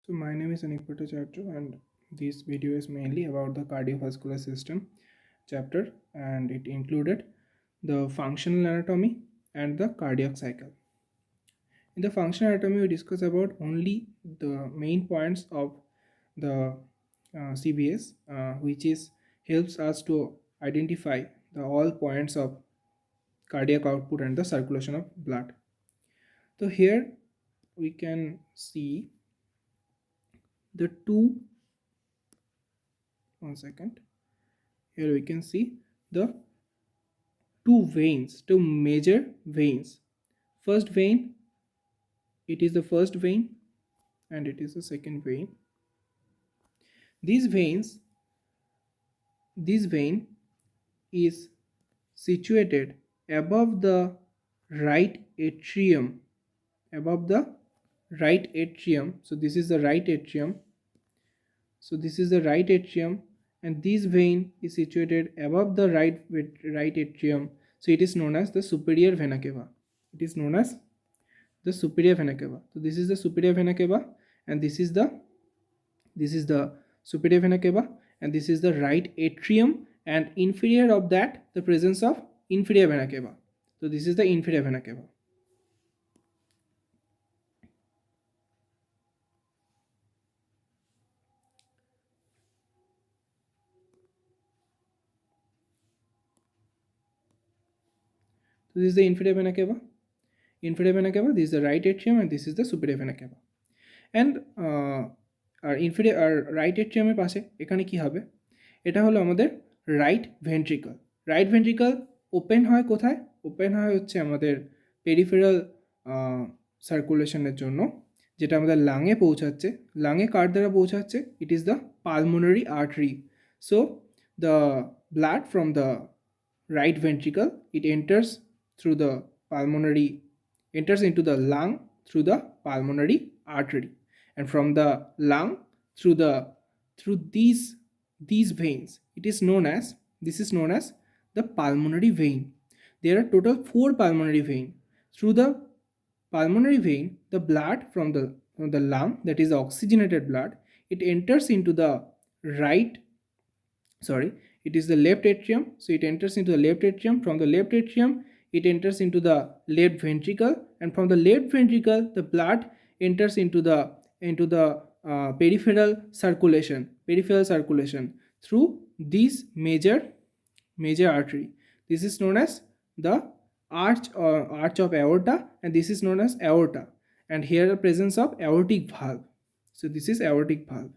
So my name is Anik Bhattacharya and this video is mainly about the cardiovascular system chapter, and it included the functional anatomy and the cardiac cycle. In the functional anatomy we discuss about only the main points of the CVS, which is helps us to identify the all points of cardiac output and the circulation of blood. So here we can see the two, one second. Here we can see the two major veins. First vein, it is the first vein, and it is the second vein. These veins, this vein is situated above the right atrium, above the right atrium. So this is the right atrium. So this is the right atrium, and this vein is situated above the right atrium. So it is known as the superior vena cava. It is known as the superior vena cava. So this is the superior vena cava, and this is the superior vena cava, and this is the right atrium, and inferior of that the presence of inferior vena cava. So this is the inferior vena cava. So this is the inferior vena cava. Inferior vena cava, this is the right atrium, and this is the superior vena cava. And আর inferior আর right এট্রিয়ামের পাশে এখানে কি হবে, এটা হলো আমাদের right ventricle. Right ventricle open হয় কোথায়? ওপেন হয় হচ্ছে আমাদের পেরিফেরাল সার্কুলেশনের জন্য, যেটা আমাদের লাঙে পৌঁছাচ্ছে। লাঙে কার দ্বারা পৌঁছাচ্ছে? ইট is the pulmonary artery. So the blood from the right ventricle, it enters through the pulmonary, enters into the lung through the pulmonary artery, and from the lung through these veins, it is known as, this is known as the pulmonary vein. There are total 4 pulmonary vein. Through the pulmonary vein, the blood from the lung, that is the oxygenated blood, it enters into the right, sorry, it is the left atrium. So it enters into the left atrium. From the left atrium, it enters into the left ventricle, and from the left ventricle the blood enters into the peripheral circulation through this major artery. This is known as the arch of aorta, and this is known as aorta, and here the presence of aortic valve. So this is aortic valve,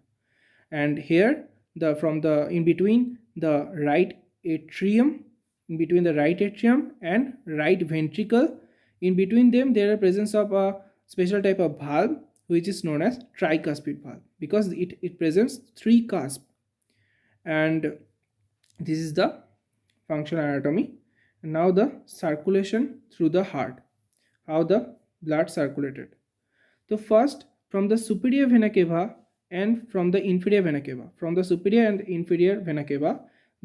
and here the from the in between the right atrium, in between the right atrium and right ventricle, in between them there are presence of a special type of valve which is known as tricuspid valve, because it presents 3 cusp. And this is the functional anatomy. And now the circulation through the heart, how the blood circulated. So first, from the superior vena cava and from the inferior vena cava. From the superior and inferior vena cava,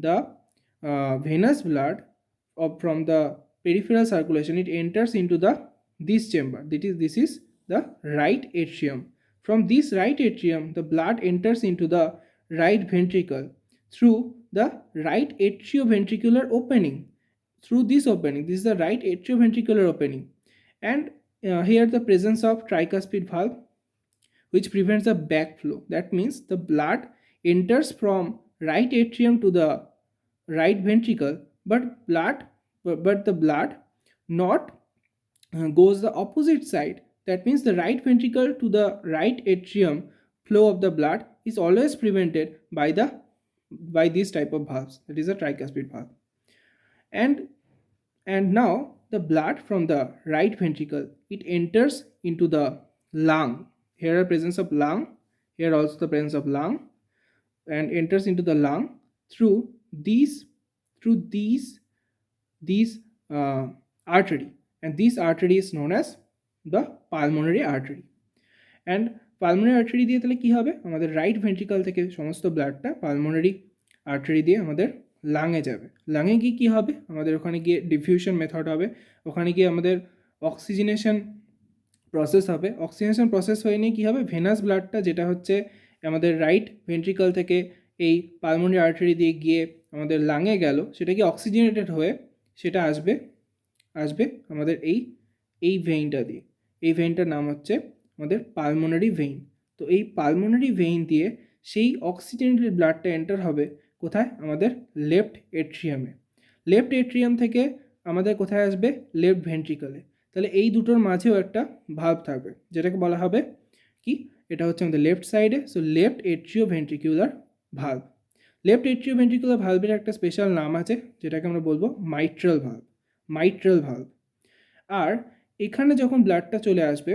the venous blood from the peripheral circulation, it enters into this chamber. This is the right atrium. From this right atrium, the blood enters into the right ventricle through the right atrioventricular opening. Through this opening, this is the right atrioventricular opening, and here the presence of tricuspid valve, which prevents the backflow. That means the blood enters from right atrium to the right ventricle, but the blood not goes the opposite side. That means the right ventricle to the right atrium flow of the blood is always prevented by this type of valves, that is a tricuspid valve. And now the blood from the right ventricle, it enters into the lung. Here are presence of lung, here also the presence of lung, and enters into the lung through these artery, and this artery is known as the pulmonary artery. And pulmonary artery দিয়ে তাহলে কি হবে, আমাদের right ventricle থেকে সমস্ত ব্লাডটা pulmonary artery দিয়ে আমাদের লাঙে যাবে। লাঙে গিয়ে কী হবে, আমাদের ওখানে গিয়ে ডিফিউশন মেথড হবে, ওখানে গিয়ে আমাদের অক্সিজেনেশন প্রসেস হবে, অক্সিজেনেশন প্রসেস হয়ে নিয়ে কী হবে, ভেনাস ব্লাডটা যেটা হচ্ছে আমাদের রাইট ভেন্ট্রিকল থেকে এই পালমোনারি আর্টারি দিয়ে গিয়ে আমাদের লাঙে গেল, সেটা কি অক্সিজেনেটেড হয়ে সেটা আসবে আমাদের এই ভেইনটা দিয়ে। এই ভেইনটার নাম হচ্ছে আমাদের পালমোনারি ভেইন। তো এই পালমোনারি ভেইন দিয়ে সেই অক্সিজেনেটেড ব্লাডটা এন্টার হবে কোথায়, আমাদের লেফট এট্রিয়ামে। লেফট এট্রিয়াম থেকে আমাদের কোথায় আসবে, লেফট ভেন্ট্রিকলে। তাহলে এই দুটোর মাঝেও একটা ভালভ থাকবে, যেটাকে বলা হবে কি, এটা হচ্ছে আমাদের লেফট সাইডে, so left এট্রিও ventricular valve. Left এট্রিও ventricular ভালভের একটা স্পেশাল নাম আছে, যেটাকে আমরা বলবো মাইট্রাল ভালভ। আর এখানে যখন ব্লাডটা চলে আসবে,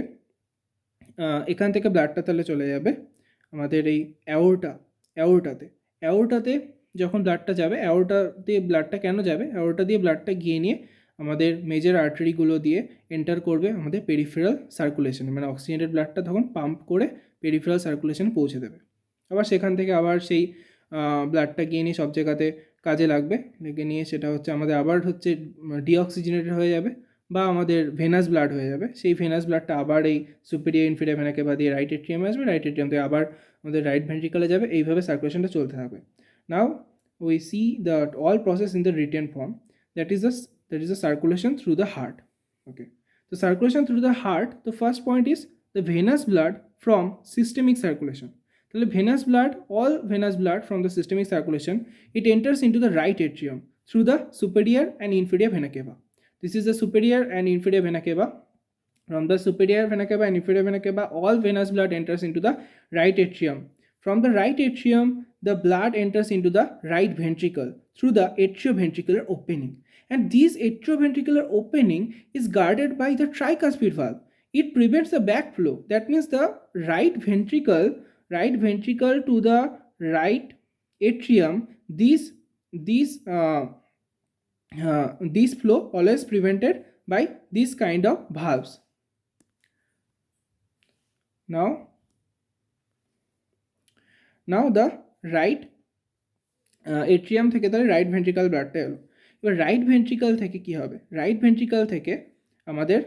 এখান থেকে ব্লাডটা তাহলে চলে যাবে আমাদের এই অ্যাওর্টাতে যখন ব্লাডটা যাবে, অ্যাওর্টা দিয়ে ব্লাডটা কেন যাবে, অ্যাওর্টা দিয়ে ব্লাডটা গিয়ে নিয়ে আমাদের মেজর আর্টারিগুলো দিয়ে এন্টার করবে আমাদের পেরিফেরাল সার্কুলেশনে, মানে অক্সিজেনেটেড ব্লাডটা তখন পাম্প করে পেরিফেরাল সার্কুলেশনে পৌঁছে দেবে। আবার সেখান থেকে আবার সেই ব্লাডটা গিয়ে নিয়ে সব জায়গাতে কাজে লাগবে, লেগে নিয়ে সেটা হচ্ছে আমাদের আবার হচ্ছে ডিঅক্সিজেনেটেড হয়ে যাবে বা আমাদের ভেনাস ব্লাড হয়ে যাবে। সেই ভেনাস ব্লাডটা আবার এই সুপিরিয়র ইনফিরিয়র ভেনা কেভা দিয়ে রাইট এট্রিয়ামে আসবে, রাইট এট্রিয়াম থেকে আবার আমাদের রাইট ভেন্ট্রিকলে যাবে। এইভাবে সার্কুলেশনটা চলতে থাকবে। Now we see the all process in the written form, that is the circulation through the heart. Okay, the circulation through the heart, the first point is the venous blood from systemic circulation. তাহলে venous blood, all venous blood from the systemic circulation, it enters into the right atrium through the superior and inferior vena cava. This is the superior and inferior vena cava. From the superior vena cava and inferior vena cava, all venous blood enters into the right atrium. From the right atrium, the blood enters into the right ventricle through the atrioventricular opening. And this atrioventricular opening is guarded by the tricuspid valve. It prevents the backflow. That means the right ventricle to the right atrium, this flow always prevented by this kind of valves. Now the right atrium থেকে তাহলে right ventricle ব্লাডটা এলো। এবার right ventricle থেকে কি হবে, right ventricle থেকে আমাদের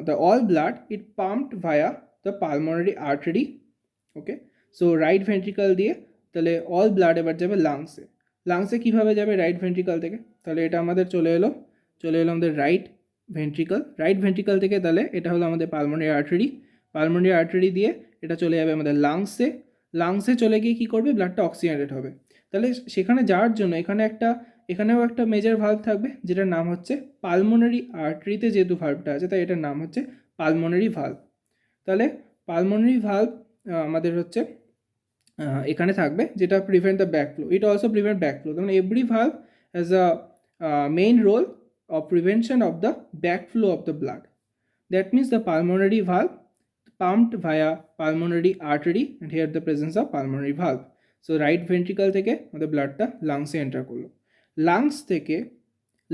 the all blood it pumped via the pulmonary artery. Okay, so right ventricle দিয়ে তাহলে অল ব্লাড এবার যাবে লাংসে কীভাবে যাবে, রাইট ভেন্ট্রিকাল থেকে। তাহলে এটা আমাদের চলে এলো আমাদের রাইট ভেন্ট্রিকাল থেকে, তাহলে এটা হলো আমাদের পালমোনারি আর্টারি দিয়ে এটা চলে যাবে আমাদের লাংসে চলে গিয়ে কী করবে, ব্লাডটা অক্সিজেনেটেড হবে। তাহলে সেখানে যাওয়ার জন্য এখানেও একটা মেজর ভালভ থাকবে, যেটার নাম হচ্ছে পালমোনারি আর্টারিতে যেহেতু ভালভটা আছে, তাই এটার নাম হচ্ছে পালমোনারি ভালভ। তাহলে পালমোনারি ভালভ আমাদের হচ্ছে এখানে থাকবে, যেটা prevent the backflow. It also prevent backflow. তাহলে every valve has a main role of prevention of the backflow of the blood. That means the pulmonary valve pumped via pulmonary artery, and here the presence of pulmonary valve. So right ventricle থেকে আমাদের ব্লাডটা লাংসে enter করলো,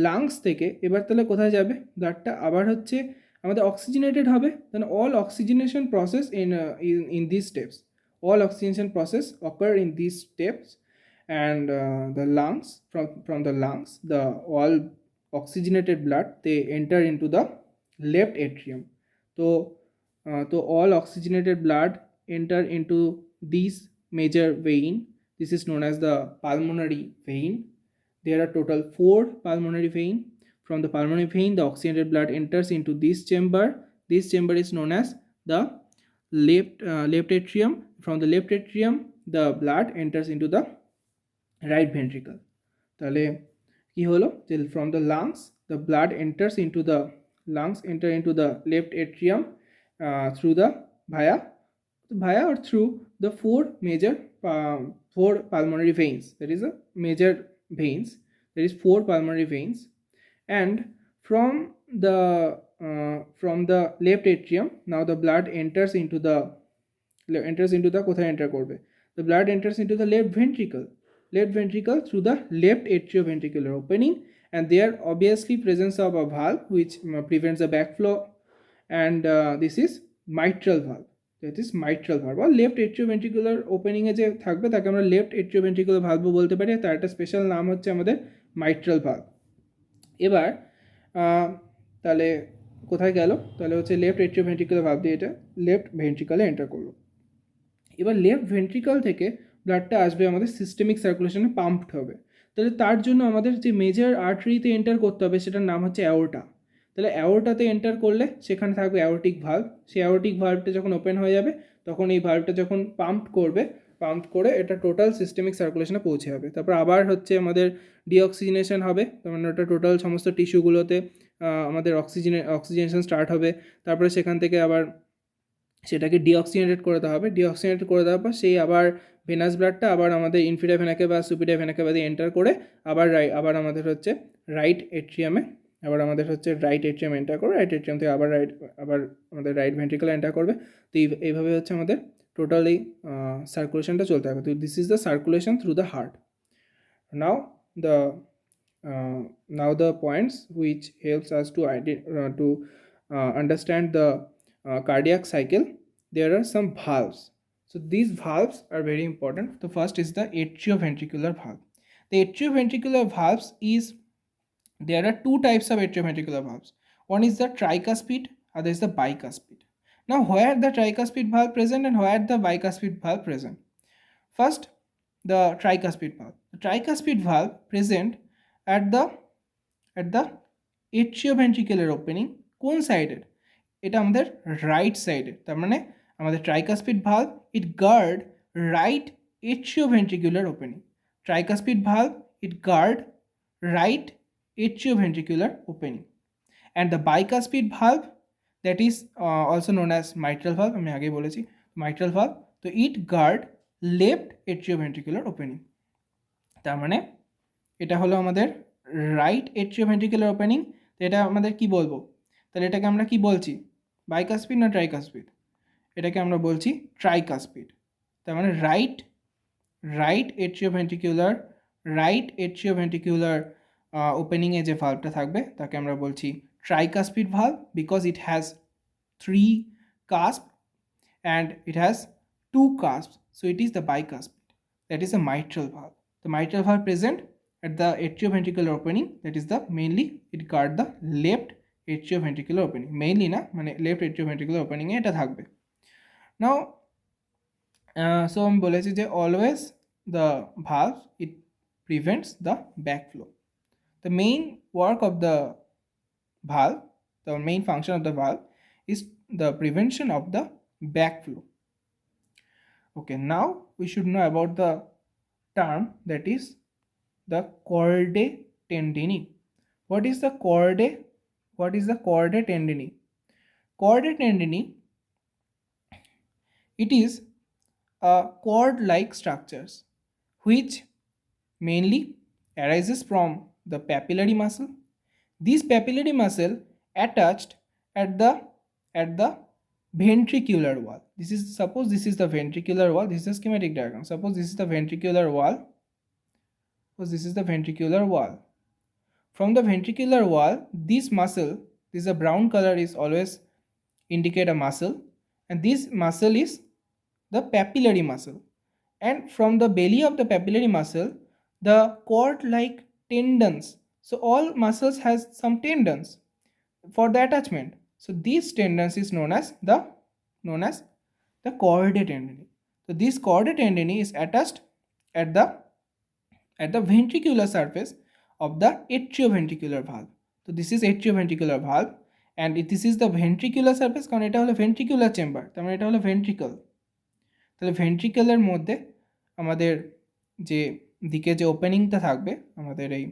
lungs থেকে এবার তাহলে কোথায় যাবে ব্লাডটা, আবার হচ্ছে আমাদের অক্সিজেনেটেড হবে। Then all oxygenation process in these steps, all oxygenation process occur in these steps, and the lungs, from the lungs, the all oxygenated blood they enter into the left atrium. So all oxygenated blood enter into this major vein. This is known as the pulmonary vein. There are total 4 pulmonary vein. From the pulmonary vein, the oxygenated blood enters into this chamber. This chamber is known as the left atrium. From the left atrium, the blood enters into the right ventricle. তাহলে কি হলো, যে from the lungs the blood enter into the left atrium through the via or through the 4 major 4 pulmonary veins. There is a major veins, there is 4 pulmonary veins, and from the left atrium now the blood enters into the কোথায় enter করবে, the blood enters into the left ventricle through the left atrioventricular opening, and there obviously presence of a valve which prevents the backflow, and this is mitral valve. That is mitral valve or left atrioventricular opening এ যে থাকবে তাকে আমরা left atrioventricular valve বলতে পারি, তার একটা special নাম হচ্ছে আমাদের mitral valve. এবার তাহলে কোথায় গেল, তাহলে হচ্ছে লেফট এট্রিওভেন্ট্রিকুলার ভালভ দিয়ে এটা লেফট ভেন্ট্রিকলে এন্টার করলো। এবার লেফট ভেন্ট্রিকল থেকে ব্লাডটা আসবে আমাদের সিস্টেমিক সার্কুলেশনে পাম্পড হবে। তাহলে তার জন্য আমাদের যে মেজর আর্টারিতে এন্টার করতে হবে সেটার নাম হচ্ছে অ্যাওর্টা। তাহলে অ্যাওর্টাতে এন্টার করলে সেখানে থাকবে অ্যাওর্টিক ভালভ। সেই অ্যাওর্টিক ভালভটা যখন ওপেন হয়ে যাবে তখন এই ভালভটা যখন পাম্প করবে, পাম্প করে এটা টোটাল সিস্টেমিক সার্কুলেশনে পৌঁছে যাবে। তারপর আবার হচ্ছে আমাদের ডিঅক্সিজেনেশন হবে, তার মানে ওটা টোটাল সমস্ত টিস্যুগুলোতে আমাদের অক্সিজেনেশন স্টার্ট হবে। তারপরে সেখান থেকে আবার সেটাকে ডিঅক্সিনেটেড করে দেওয়া হবে। ডিঅক্সিনেটেড করে দেওয়ার পর সেই আবার ভেনাস ব্লাডটা আবার আমাদের ইনফিরিয়র ভেনাকে বা সুপিরিয়র ভেনাকে বাদে এন্টার করে আবার আমাদের হচ্ছে রাইট এট্রিয়ামে রাইট এট্রিয়াম এন্টার করবে। রাইট এট্রিয়াম থেকে আবার আমাদের রাইট ভেন্ট্রিকলে এন্টার করবে। তো এইভাবে হচ্ছে আমাদের টোটাল এই সার্কুলেশনটা চলতে হবে। তো this is the circulation through the heart. Now the now the points which helps us to understand the cardiac cycle. There are some valves. So these valves are very important. The first is the atrioventricular valve. The atrioventricular valves is, there are two types of atrioventricular valves. One is the tricuspid, other is the bicuspid. Now where the tricuspid valve present and where the bicuspid valve present? First, the tricuspid valve. The tricuspid valve present at the atrioventricular opening কোন সাইডের? এটা আমাদের right সাইডে। তার মানে আমাদের tricuspid valve it guard right atrioventricular opening. Tricuspid valve it guard right atrioventricular opening. And the bicuspid valve, that is also known as mitral valve, আমি আগে বলেছি mitral valve, তো it guard left atrioventricular opening. তার মানে এটা হলো আমাদের right এট্রিওভেন্ট্রিকুলার opening. তো এটা আমাদের কি বলবো, তাহলে এটাকে আমরা কি বলছি, বাইকাসপিড না ট্রাইকাসপিড? এটাকে আমরা বলছি ট্রাইকাসপিড। তার মানে রাইট এট্রিওভেন্ট্রিকুলার ওপেনিংয়ে যে ভালভটা থাকবে তাকে আমরা বলছি tricuspid valve, because it has 3 cusp and it has 2 cusps, so it is the bicuspid. That is a mitral valve. The mitral valve present at the atrioventricular opening, that is the mainly it guard the left atrioventricular opening, mainly na মানে left atrioventricular opening এ এটা থাকবে। Now so আমি বলেছি যে always the valve it prevents the backflow. The main work of the valve, the main function of the valve is the prevention of the backflow. Okay, now we should know about the term that is the chordae tendineae. What is the chordae tendineae? Chordae tendineae, it is a cord-like structures which mainly arises from the papillary muscle. This papillary muscle attached at the ventricular wall. Suppose this is the ventricular wall. This is a schematic diagram. Suppose this is the ventricular wall. From the ventricular wall, this muscle, this is a brown color, is always indicate a muscle, and this muscle is the papillary muscle. And from the belly of the papillary muscle, the cord-like tendons. So all muscles has some tendons for the attachment. So these tendons is known as the chordae tendineae. So this chordae tendineae is attached at the ventricular surface of the atrioventricular valve. So this is atrioventricular valve, and this is the ventricular surface, কারণ এটা হলো ventricular chamber, তার মানে এটা হলো ventricle। তাহলে ভেন্ট্রিকেলের মধ্যে আমাদের যে দিকে যে ওপেনিংটা থাকবে আমাদের এই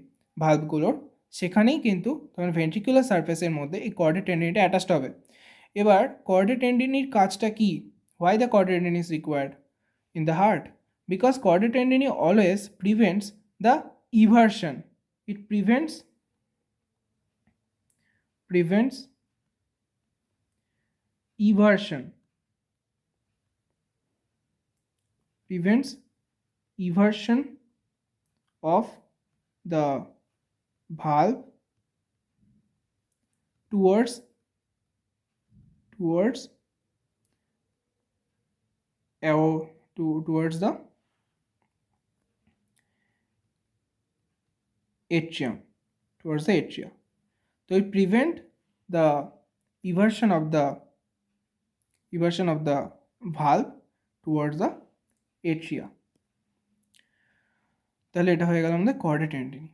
ভালভগুলোর, সেখানেই কিন্তু তখন ভেন্ট্রিকুলার সারফেসের মধ্যে এই কর্ডে টেন্ডিনিটা অ্যাটাচড হবে। এবার কর্ডে টেন্ডিনির কাজটা কি? Why the chordae tendineae is required in the heart? Because chordae tendineae always prevents the eversion. It prevents eversion of the valve towards the atrium, towards the atria. So it prevent the eversion of the valve towards the atria. তাহলে এটা হয়ে গেল আমাদের chordate antonym.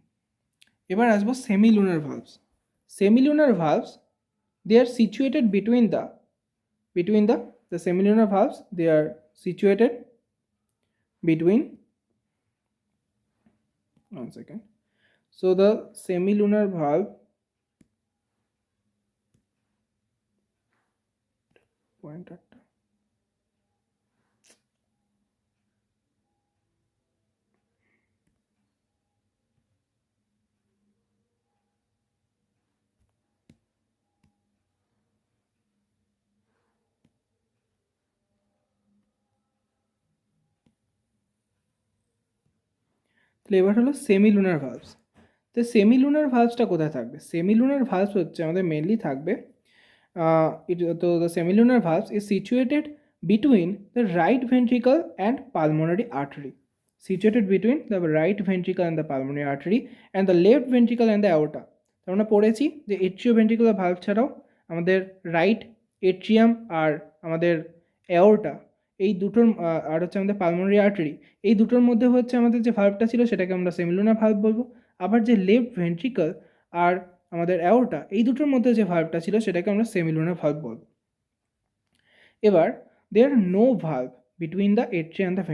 এবার আসবো semilunar ভালভস। Semilunar ভালভস, they are situated between the semilunar valves, they are situated between, one second, so the semilunar valve pointer, এবার হলো semilunar ভালভস। তো সেমিলুনার ভালভসটা কোথায় থাকবে? সেমিলুনার ভালভস হচ্ছে আমাদের মেনলি থাকবে তো the semilunar valves is situated between the right ventricle and pulmonary artery, situated between the right ventricle and the pulmonary artery and the left ventricle and the aorta। আমরা পড়েছি যে এট্রিওভেন্ট্রিকুলার valve ছাড়াও আমাদের right atrium আর আমাদের aorta এই দুটোর আর হচ্ছে আমাদের পালমোনারি আর্টারি, এই দুটোর মধ্যে হচ্ছে আমাদের যে ভালভটা ছিল সেটাকে আমরা সেমিলুনার ভালভ বলবো। আবার যে লেফট ভেন্ট্রিকল আর আমাদের অ্যাওর্টা এই দুটোর মধ্যে যে ভালভটা ছিল সেটাকে আমরা সেমিলুনার ভালভ বলবো। এবার there are no valve between the atria and the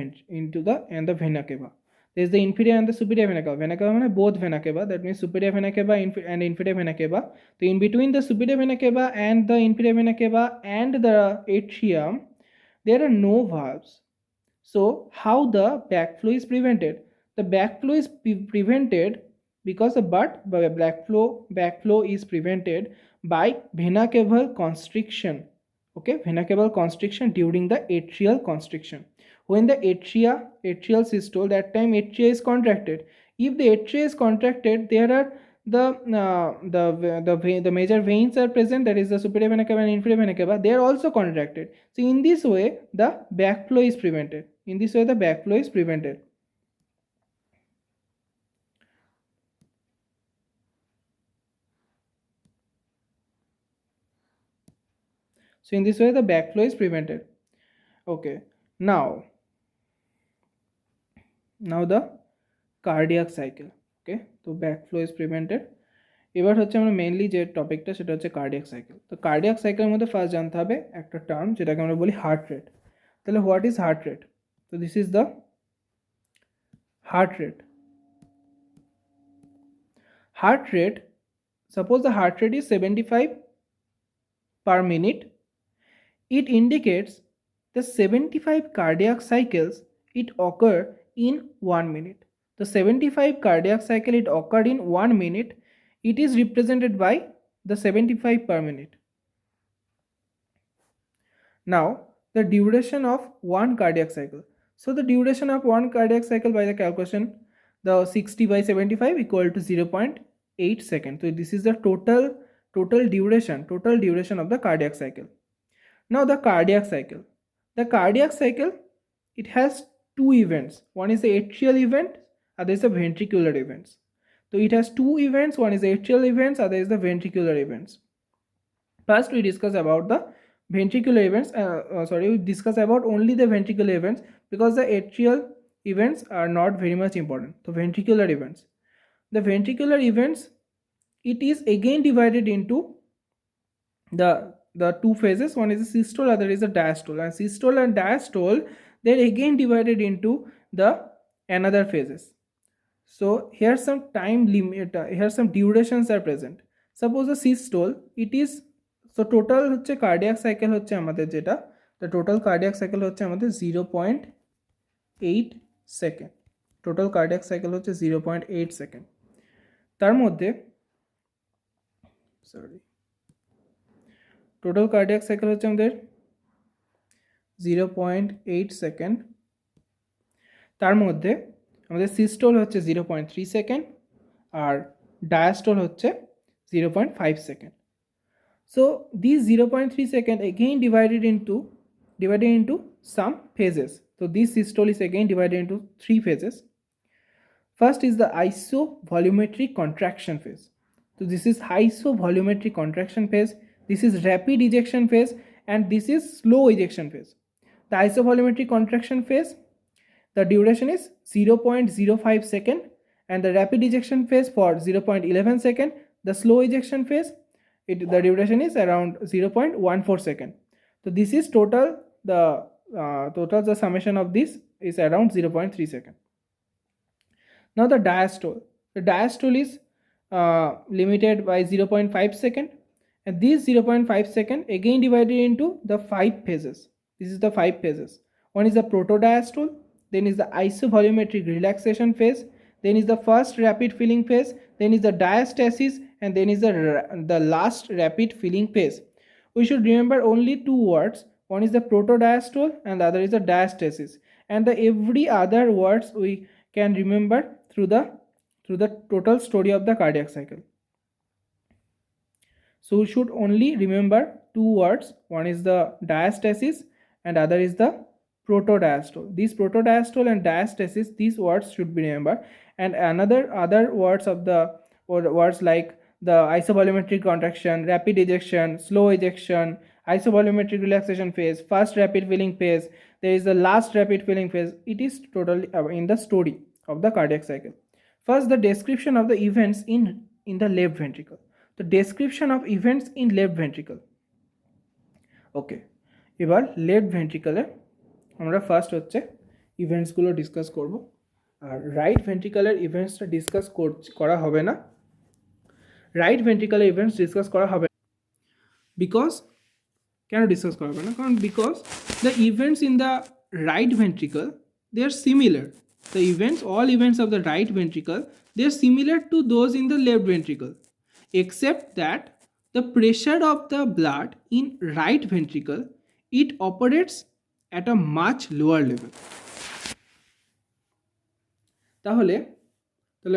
and the vena cava. There is the inferior and the superior vena cava. Vena cava মানে both vena cava, that means superior vena cava and inferior vena cava. So in between the superior vena cava and the inferior vena cava and the atrium there are no valves. So how the backflow is prevented? The backflow is prevented because the backflow is prevented by vena caval constriction. Okay, vena caval constriction during the atrial constriction. When the atrial systole, that time atria is contracted. If the atria is contracted, there are the major veins are present, that is the superior vena cava and inferior vena cava, they are also contracted. So in this way the backflow is prevented. Okay, now the cardiac cycle. Okay, so backflow is prevented. এবার হচ্ছে আমরা mainly যে টপিকটা সেটা হচ্ছে cardiac cycle. তো cardiac সাইকেলের মধ্যে ফার্স্ট জানতে হবে একটা টার্ম যেটাকে আমরা বলি হার্ট রেট। তাহলে হোয়াট ইজ হার্ট রেট? তো this is the heart rate. Heart rate, suppose the heart rate is 75 per minute, it indicates the 75 cardiac cycles it occur in 1 minute. The 75 cardiac cycle it occurred in 1 minute, it is represented by the 75 per minute. Now the duration of one cardiac cycle. So the duration of one cardiac cycle by the calculation, the 60 by 75 equal to 0.8 seconds. So this is the total duration of the cardiac cycle. Now the cardiac cycle, it has two events. One is the atrial event, other is the ventricular events. So it has two events, one is the atrial events, other is the ventricular events. First we discuss about the ventricular events. We discuss about only the ventricular events because the atrial events are not very much important. So ventricular events. The ventricular events, it is again divided into the two phases. One is the systole, other is the diastole. And systole and diastole, they're again divided into the another phases. So here some time limit, here some durations are present. Suppose the systole, it is, so total হচ্ছে cardiac cycle হচ্ছে আমাদের যেটা, the total cardiac cycle হচ্ছে আমাদের 0.8 second. Total cardiac cycle হচ্ছে 0.8 second. তার মধ্যে total cardiac cycle হচ্ছে আমাদের 0.8 সেকেন্ড। তার মধ্যে আমাদের সিস্টোল হচ্ছে 0.3 সেকেন্ড আর ডায়াস্টোল হচ্ছে 0.5 second. So these 0.3 second again divided into some phases. So this systole is again divided into three phases. First is the isovolumetric contraction phase. So this is isovolumetric contraction phase. this is rapid ejection phase, and this is slow ejection phase. The isovolumetric contraction phase, the duration is 0.05 second, and the rapid ejection phase for 0.11 second. The slow ejection phase, the duration is around 0.14 second. So this is total, the summation of this is around 0.3 second. Now the diastole. The diastole is limited by 0.5 second, and this 0.5 second again divided into the 5 phases. This is the 5 phases. One is the protodiastole, then is the isovolumetric relaxation phase, then is the first rapid filling phase, then is the diastasis, and then is the last rapid filling phase. We should remember only two words. One is the protodiastole and the other is the diastasis, and the every other words we can remember through the total story of the cardiac cycle. So we should only remember two words. One is the diastasis and other is the protodiastole. These protodiastole and diastasis, these words should be remembered, and other words of the, or words like the isovolumetric contraction, rapid ejection, slow ejection, isovolumetric relaxation phase, first rapid filling phase, there is the last rapid filling phase. It is totally in the story of the cardiac cycle. First, the description of the events in the left ventricle. The description of events in left ventricle. Okay, এবার left ভেন্ট্রিকলে আমরা first হচ্ছে ইভেন্টসগুলো discuss করব, আর right ভেন্ট্রিকলের ইভেন্টসটা discuss করা হবে না। Right ভেন্ট্রিকলের events discuss করা হবে because, কেন ডিসকাস করা হবে না? কারণ because the events in the right ventricle, they are similar. The events, all events of the right ventricle, they are similar to those in the left ventricle, except that the pressure of the blood in right ventricle, it operates at a much lower level. তাহলে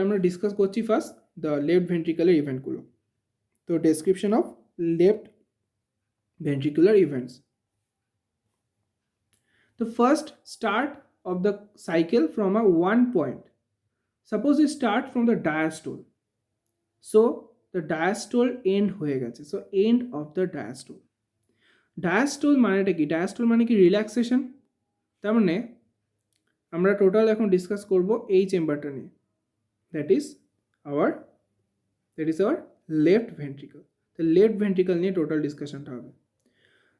আমরা discuss করছি first the left ventricular ইভেন্টগুলো। তো description of left ventricular events. The first start of the cycle from a one point. Suppose we start from the diastole. So the diastole end হয়ে গেছে, so end of the diastole. Diastole মানেটা কি? Diastole মানে কি relaxation. তার মানে আমরা total এখন ডিসকাস করব এই চেম্বারটা নিয়ে, that is our left ventricle. তো লেফট ভেন্ট্রিকল নিয়ে টোটাল ডিসকাশনটা হবে।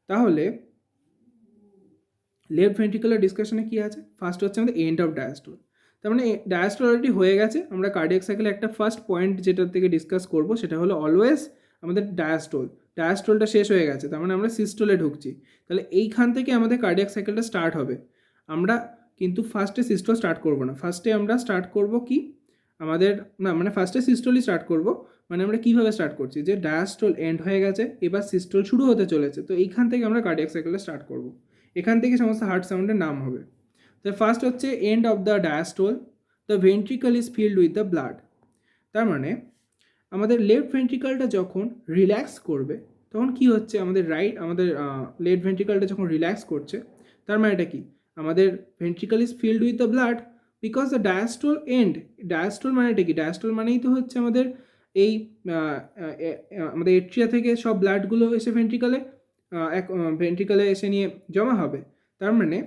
তাহলে লেফট ভেন্ট্রিকুলার ডিসকাশনে কী আছে? ফার্স্ট হচ্ছে আমাদের এন্ড অফ ডায়াস্টোল। তার মানে ডায়াস্টোল অলরেডি হয়ে গেছে। আমরা কার্ডিয়াক সাইকেলে একটা ফার্স্ট পয়েন্ট যেটার থেকে ডিসকাস করব সেটা হলো অলওয়েজ আমাদের ডায়াস্টোল। ডায়াস্টোলটা শেষ হয়ে গেছে, তার মানে আমরা সিস্টোলে ঢুকছি। তাহলে এইখান থেকে আমাদের কার্ডিয়াক সাইকেলটা স্টার্ট হবে। আমরা কিন্তু ফার্স্টে সিস্টোল স্টার্ট করব না, ফার্স্টে আমরা স্টার্ট করব কি আমাদের মানে ফার্স্টে সিস্টোলই স্টার্ট করব। মানে আমরা কীভাবে স্টার্ট করছি, যে ডায়াস্টোল এন্ড হয়ে গেছে, এবার সিস্টোল শুরু হতে চলেছে, তো এইখান থেকে আমরা কার্ডিয়াক সাইকেলটা স্টার্ট করব। এখান থেকে সমস্ত হার্ট সাউন্ডের নাম হবে। তো ফার্স্ট হচ্ছে end of the diastole, the ventricle is filled with the blood. তার মানে আমাদের লেফট ভেন্ট্রিকলটা যখন রিল্যাক্স করবে তখন কি হচ্ছে, আমাদের লেফট ভেন্ট্রিকলটা যখন রিল্যাক্স করছে তার মানে এটা কি, আমাদের ventricle is filled with the blood because the diastole end. Diastole মানে এটা কি? ডায়াস্টোল মানেই তো হচ্ছে আমাদের এই আমাদের এট্রিয়া থেকে সব ব্লাডগুলো এসে ভেন্ট্রিকলে এসে নিয়ে জমা হবে। তার মানে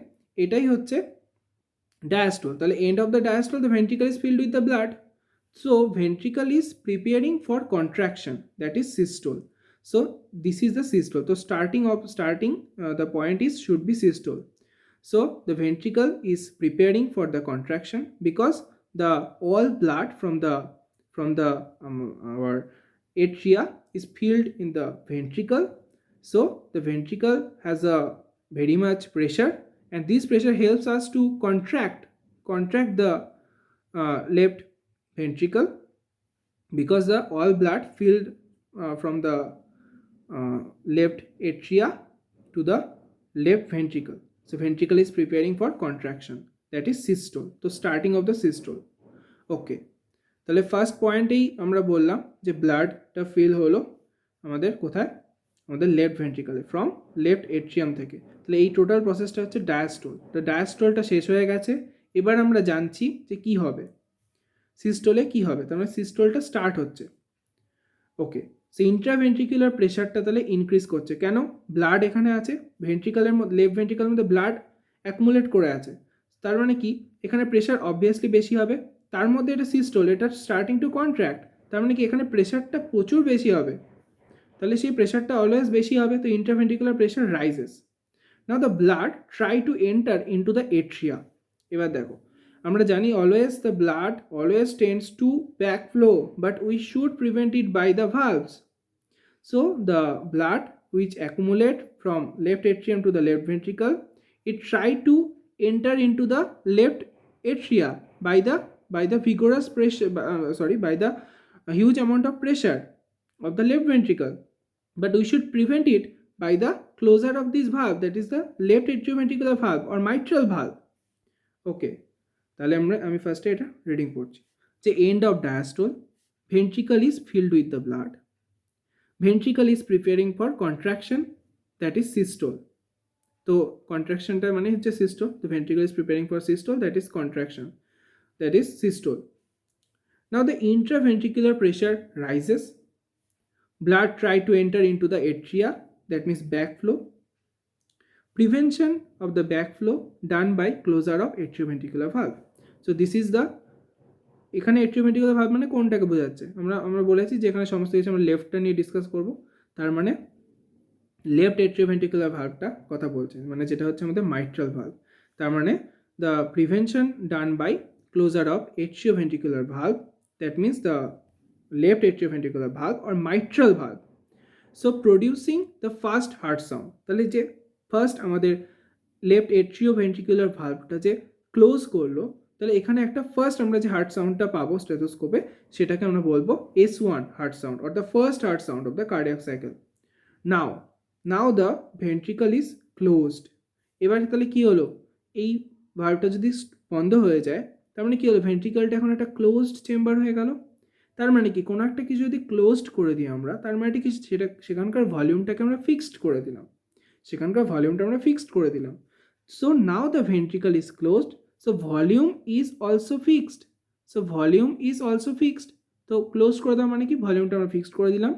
এটাই হচ্ছে ডায়াস্টোল। তাহলে end of the diastole, the ventricle is filled with the blood, so ventricle is preparing for contraction, that is systole. So this is the systole. তো the point is should be systole. So the ventricle is preparing for the contraction because the all blood from our atria is filled in the ventricle. So the ventricle has a very much pressure, and this pressure helps us to contract the left ventricle because the all blood filled from the left atria to the left ventricle. So ventricle is preparing for contraction, that is systole. So starting of the systole. Okay, তাহলে first পয়েন্টেই আমরা বললাম যে ব্লাডটা feel হলো আমাদের কোথায়, আমাদের left ভেন্ট্রিকলে from left atrium থেকে। তাহলে এই টোটাল প্রসেসটা হচ্ছে ডায়াস্টোল। তো ডায়াস্টোলটা শেষ হয়ে গেছে, এবার আমরা জানছি যে কি হবে, সিস্টোলে কি হবে। তার মানে সিস্টোলটা স্টার্ট হচ্ছে। ওকে, সো ইন্ট্রাভেন্ট্রিকুলার প্রেশারটা তাহলে ইনক্রিজ করছে কেন? ব্লাড এখানে আছে, ভেন্ট্রিকালের মধ্যে, লেফট ভেন্ট্রিকালের মধ্যে ব্লাড অ্যাকুমুলেট করে আছে, তার মানে কি এখানে প্রেশার অবভিয়াসলি বেশি হবে। তার মধ্যে এটা সিস্টোল, এটা স্টার্টিং টু কন্ট্র্যাক্ট, তার মানে কি এখানে প্রেশারটা প্রচুর বেশি হবে, তাহলে সেই প্রেশারটা অলওয়েজ বেশি হবে, তো intraventricular pressure rises. Now the blood try to enter into the atria. এবার দেখো, আমরা জানি always the blood always tends to back flow, but we should prevent it by the valves. So the blood which accumulate from left atrium to the left ventricle, it try to enter into the left atria by the vigorous pressure, by the huge amount of pressure of the left ventricle, but we should prevent it by the closure of this valve, that is the left atrioventricular valve or mitral valve. Okay, তাহলে আমি ফার্স্টে এটা reading পড়ছি যে end of diastole, ventricle is filled with the blood, ventricle is preparing for contraction, that is systole. তো কন্ট্রাকশনটা মানে হচ্ছে systole, তো ventricle is preparing for systole, that is contraction, that is systole. Now the intraventricular pressure rises, blood try to enter into the atria, that means backflow, prevention of the backflow done by closure of atrioventricular valve. So this is the, এখানে atrioventricular valve মানে কোনটাকে বোঝাচ্ছে, আমরা বলেছি যে এখানে সমস্ত কিছু আমরা লেফটটা নিয়ে ডিসকাস করব, তার মানে লেফট এট্রিওভেন্ট্রিকুলার ভালভটা কথা বলছে, মানে যেটা হচ্ছে আমাদের মাইট্রাল ভালভ, তার মানে the prevention done by closure of atrioventricular valve, that means the left atrioventricular valve or mitral valve, so producing the first heart sound. তাহলে যে ফার্স্ট আমাদের লেফট এট্রিওভেন্ট্রিকুলার ভালভটা যে ক্লোজ করলো, তাহলে এখানে একটা ফার্স্ট আমরা যে হার্ট সাউন্ডটা পাবো স্টেথোস্কোপে, সেটাকে আমরা বলবো S1 heart sound or the first heart sound of the cardiac cycle. Now the ventricle is closed. এবার তাহলে কি হলো, এই ভালভটা যদি বন্ধ হয়ে যায়, তার মানে কি হলো, ভেন্ট্রিকলটা এখন একটা ক্লোজড চেম্বার হয়ে গেল। তার মানে কি কোনো একটা কিছু যদি ক্লোজড করে দিই আমরা, তার মানে কি সেটা সেখানকার ভলিউমটাকে আমরা ফিক্সড করে দিলাম, so now the ventricle is closed, so volume is also fixed, তো ক্লোজ করে দেওয়া মানে কি ভলিউমটা আমরা ফিক্সড করে দিলাম।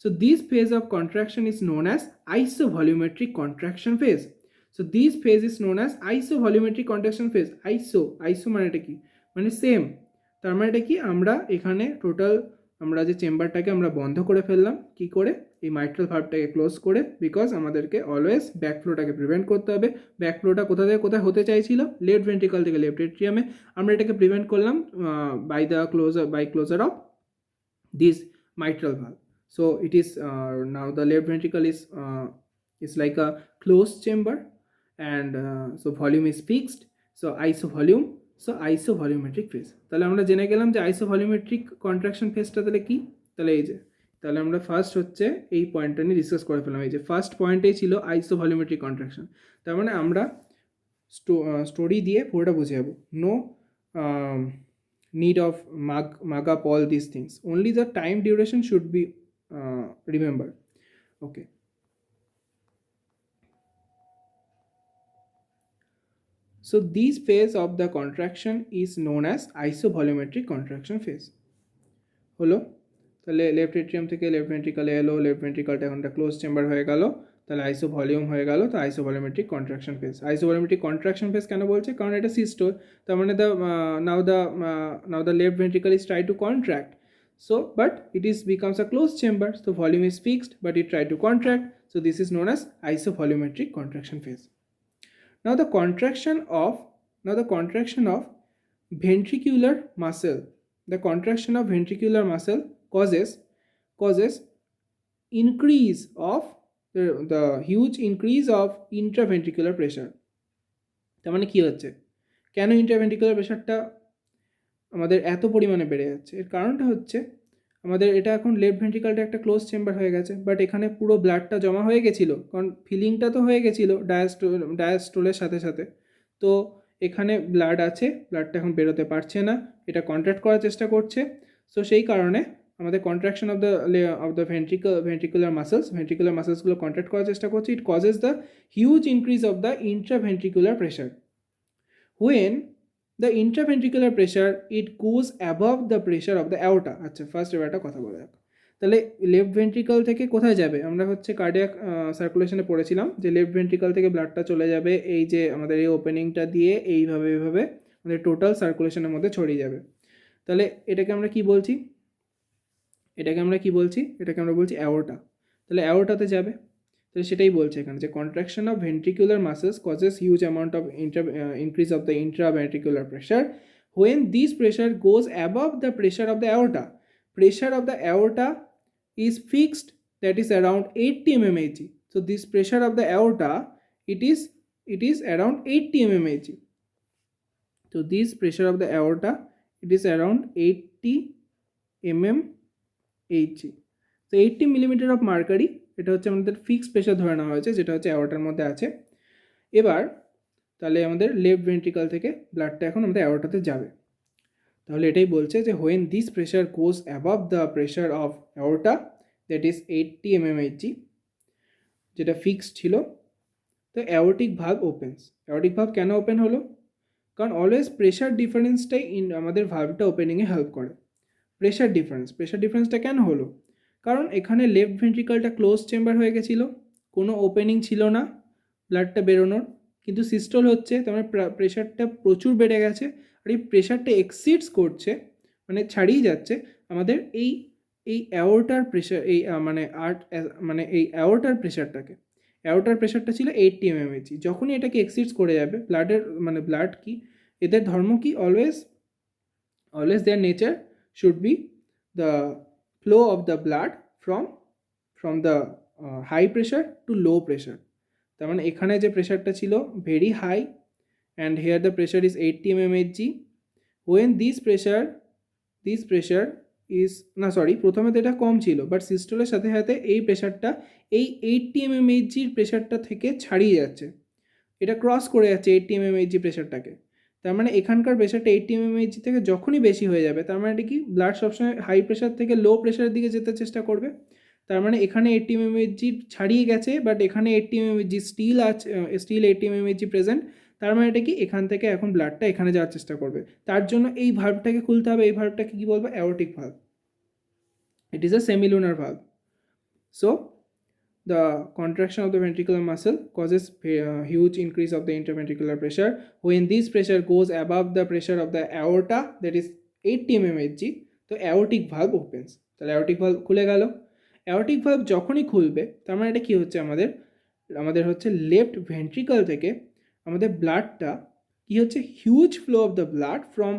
So this phase of contraction is known as isovolumetric contraction phase. So this phase is known as isovolumetric contraction phase. Iso মানে এটা কি, মানে সেম, তার মানে এটা কি আমরা এখানে টোটাল আমরা যে চেম্বারটাকে আমরা বন্ধ করে ফেললাম, কি করে, এই মাইট্রাল ভালভটাকে ক্লোজ করে, বিকজ আমাদেরকে অলওয়েজ ব্যাকফ্লোটাকে প্রিভেন্ট করতে হবে। ব্যাকফ্লোটা কোথা থেকে কোথায় হতে চাইছিল, লেফট ভেন্ট্রিকল থেকে লেফট এট্রিয়ামে, আমরা এটাকে প্রিভেন্ট করলাম by closure of this mitral valve. So it is now the left ventricle is like a closed chamber, and so volume is fixed, so isovolumetric phase. তাহলে আমরা জেনে গেলাম যে isovolumetric contraction phase-টা তাহলে কি, তাহলে এই যে, তাহলে আমরা ফার্স্ট হচ্ছে এই পয়েন্টটা নিয়ে ডিসকাস করে ফেলাম, এই যে ফার্স্ট পয়েন্টেই ছিল isovolumetric contraction, তার মানে আমরা স্টোরি দিয়ে পুরোটা বুঝে যাবো, no need of mug up all these things, only the time duration should be remembered. Okay, so this phase of the contraction is known as isovolumetric contraction phase. হলো, তাহলে left atrium থেকে left ভেন্ট্রিকলে এলো, left ভেন্ট্রিকলটা এখন একটা close chamber হয়ে গেল, তাহলে আইসোভলিউম হয়ে গেল, তো isovolumetric contraction phase. Isovolumetric contraction phase কেন বলছে, কারণ এটা সিস্টোল, তার মানে now the left ventricle is try to contract, so but it is becomes a closed chamber, so volume is fixed but it try to contract, so this is known as isovolumetric contraction phase. Now the contraction of ventricular muscle, the contraction of ventricular muscle causes increase of the huge increase of intraventricular pressure. তার মানে কি হচ্ছে, কেন intraventricular প্রেশারটা আমাদের এত পরিমাণে বেড়ে যাচ্ছে, এর কারণটা হচ্ছে আমাদের এটা এখন লেফট ভেন্ট্রিকলটা একটা ক্লোজ চেম্বার হয়ে গেছে, বাট এখানে পুরো ব্লাডটা জমা হয়ে গেছিলো, কারণ ফিলিংটা তো হয়ে গেছিলো ডায়াস্টোলের সাথে সাথে, তো এখানে ব্লাড আছে, ব্লাডটা এখন বেরোতে পারছে না, এটা কন্ট্রাক্ট করার চেষ্টা করছে, সো সেই কারণে আমাদের কন্ট্রাকশন অফ দ্য ভেন্ট্রিকুলার মাসেলসগুলো কন্ট্রাক্ট করার চেষ্টা করছে, it causes the huge increase of the intraventricular pressure. When the intraventricular pressure it goes above the pressure of the aorta, আচ্ছা ফার্স্ট এবার একটা কথা বলা যাক, তাহলে লেফট ভেন্ট্রিকল থেকে কোথায় যাবে, আমরা হচ্ছে কার্ডিয়াক সার্কুলেশনে পড়েছিলাম যে লেফট ভেন্ট্রিকল থেকে ব্লাডটা চলে যাবে এই যে আমাদের এই ওপেনিংটা দিয়ে এইভাবে আমাদের টোটাল সার্কুলেশনের মধ্যে ছড়িয়ে যাবে। তাহলে এটাকে আমরা কি বলছি, এটাকে আমরা বলছি অ্যাওর্টা। তাহলে অ্যাওর্টাতে যাবে, তাহলে সেটাই বলছে এখানে যে contraction of ventricular muscles causes huge amount of increase of the intraventricular pressure when this pressure goes above the pressure of the aorta. Pressure of the aorta is fixed, that is around 80 mmHg. So this pressure of the aorta, it is around 80 mmHg. So this pressure of the aorta, it is around 80 mmHg. So 80 millimeter of mercury, এটা হচ্ছে আমাদের fixed pressure ধরে নেওয়া হয়েছে, যেটা হচ্ছে অ্যাওর্টার মধ্যে আছে। এবার তাহলে আমাদের লেফট ভেন্ট্রিকল থেকে ব্লাডটা এখন আমাদের অ্যাওর্টাতে যাবে। তাহলে এটাই বলছে যে when this pressure goes above the pressure of aorta, that is 80 mmHg, যেটা ফিক্সড ছিল, তো aortic valve opens. Aortic valve কেন ওপেন হলো, কারণ অলওয়েজ প্রেশার ডিফারেন্সটাই আমাদের ভালভটা ওপেনিংয়ে হেল্প করে। প্রেশার ডিফারেন্সটা কেন হলো, কারণ এখানে লেফট ভেন্ট্রিকলটা ক্লোজ চেম্বার হয়ে গেছিলো, কোনো ওপেনিং ছিল না ব্লাডটা বেরোনোর, কিন্তু সিস্টল হচ্ছে, তার মানে প্রেশারটা প্রচুর বেড়ে গেছে, আর এই প্রেশারটা এক্সিডস করছে, মানে ছাড়িয়ে যাচ্ছে আমাদের এই অ্যাওর্টার প্রেশার, এই এই অ্যাওর্টার প্রেশারটা ছিল 80 mmHg। যখনই এটাকে এক্সিডস করে যাবে, ব্লাড কি, এদের ধর্ম কি, always there nature should be the flow of the blood from the high pressure to low pressure. তার মানে এখানে যে প্রেশারটা ছিল very high, and here the pressure is 80 mmHg. when this pressure is প্রথমে তো এটা কম ছিল, বাট সিস্টোলের সাথে সাথে এই প্রেশারটা এই 80 mmHg প্রেশারটা থেকে ছাড়িয়ে যাচ্ছে, এটা ক্রস করে যাচ্ছে 80 mmHg প্রেশারটাকে। তার মানে এখানকার প্রেশারটা 80 mmHg থেকে যখনই বেশি হয়ে যাবে, তার মানে এটা কি, ব্লাড সবসময় হাই প্রেশার থেকে লো প্রেশারের দিকে যেতে চেষ্টা করবে। তার মানে এখানে 80 mmHg ছাড়িয়ে গেছে, বাট এখানে 80 mmHg স্টিল 80 mmHg প্রেজেন্ট। তার মানে এটা কি, এখান থেকে এখন ব্লাডটা এখানে যাওয়ার চেষ্টা করবে, তার জন্য এই ভালভটাকে খুলতে হবে। এই ভালভটাকে কি বলবো, aortic valve. It is a semilunar valve. So the contraction of the ventricular muscle causes huge increase of the interventricular pressure. When this pressure goes above the pressure of the aorta, that is 80 mmHg, তো aortic valve opens. তাহলে aortic valve খুলে গেল। aortic valve যখনই খুলবে, তার মানে এটা কি হচ্ছে, আমাদের হচ্ছে লেফট ভেন্ট্রিকল থেকে আমাদের ব্লাডটা কি হচ্ছে, huge flow of the blood from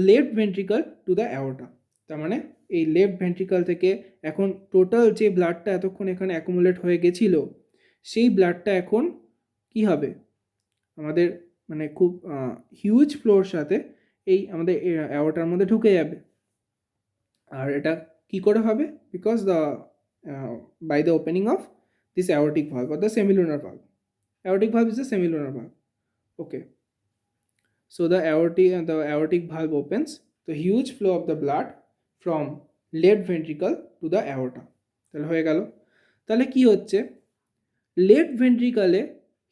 left ventricle to the aorta. তার মানে এই লেফট ভেন্ট্রিকল থেকে এখন টোটাল যে ব্লাডটা এতক্ষণ এখানে অ্যাকুমুলেট হয়ে গেছিল, সেই ব্লাডটা এখন কি হবে, আমাদের মানে খুব হিউজ ফ্লোর সাথে এই আমাদের অ্যাওর্টার মধ্যে ঢুকে যাবে। আর এটা কি করে হবে, because by the opening of this aortic valve or the semilunar valve. Aortic valve is the semilunar valve. Okay, so the aortic valve opens, the huge flow of the blood from left ventricle to the aorta. তাহলে হয়ে গেল। তাহলে কি হচ্ছে, left ভেন্ট্রিকলে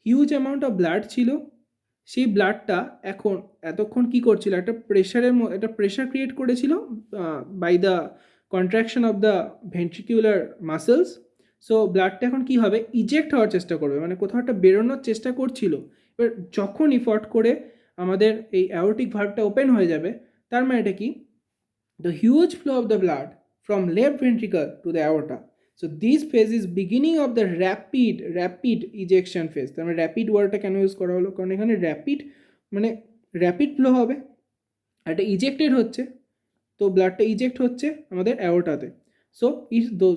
huge amount of blood ছিল, সেই ব্লাডটা এতক্ষণ কি করছিল, একটা প্রেশার ক্রিয়েট করেছিল by the contraction of the ventricular muscles. So ব্লাডটা এখন কি হবে, ইজেক্ট হওয়ার চেষ্টা করবে, মানে কোথাও একটা বেরোনোর চেষ্টা করছিল। এবার যখনই ফট করে আমাদের এই অ্যাওর্টিক ভালভটা ওপেন হয়ে যাবে, তার মানে এটা কি, the huge flow of the blood from left ventricle to the aorta. So this phase is beginning of the rapid ejection phase. তার মানে র্যাপিড ওয়ার্ডটা কেন ইউজ করা হলো, কারণ এখানে র্যাপিড ফ্লো হবে, আর এটা ইজেক্টেড হচ্ছে, তো ব্লাডটা ইজেক্ট হচ্ছে আমাদের অ্যাওর্টাতে।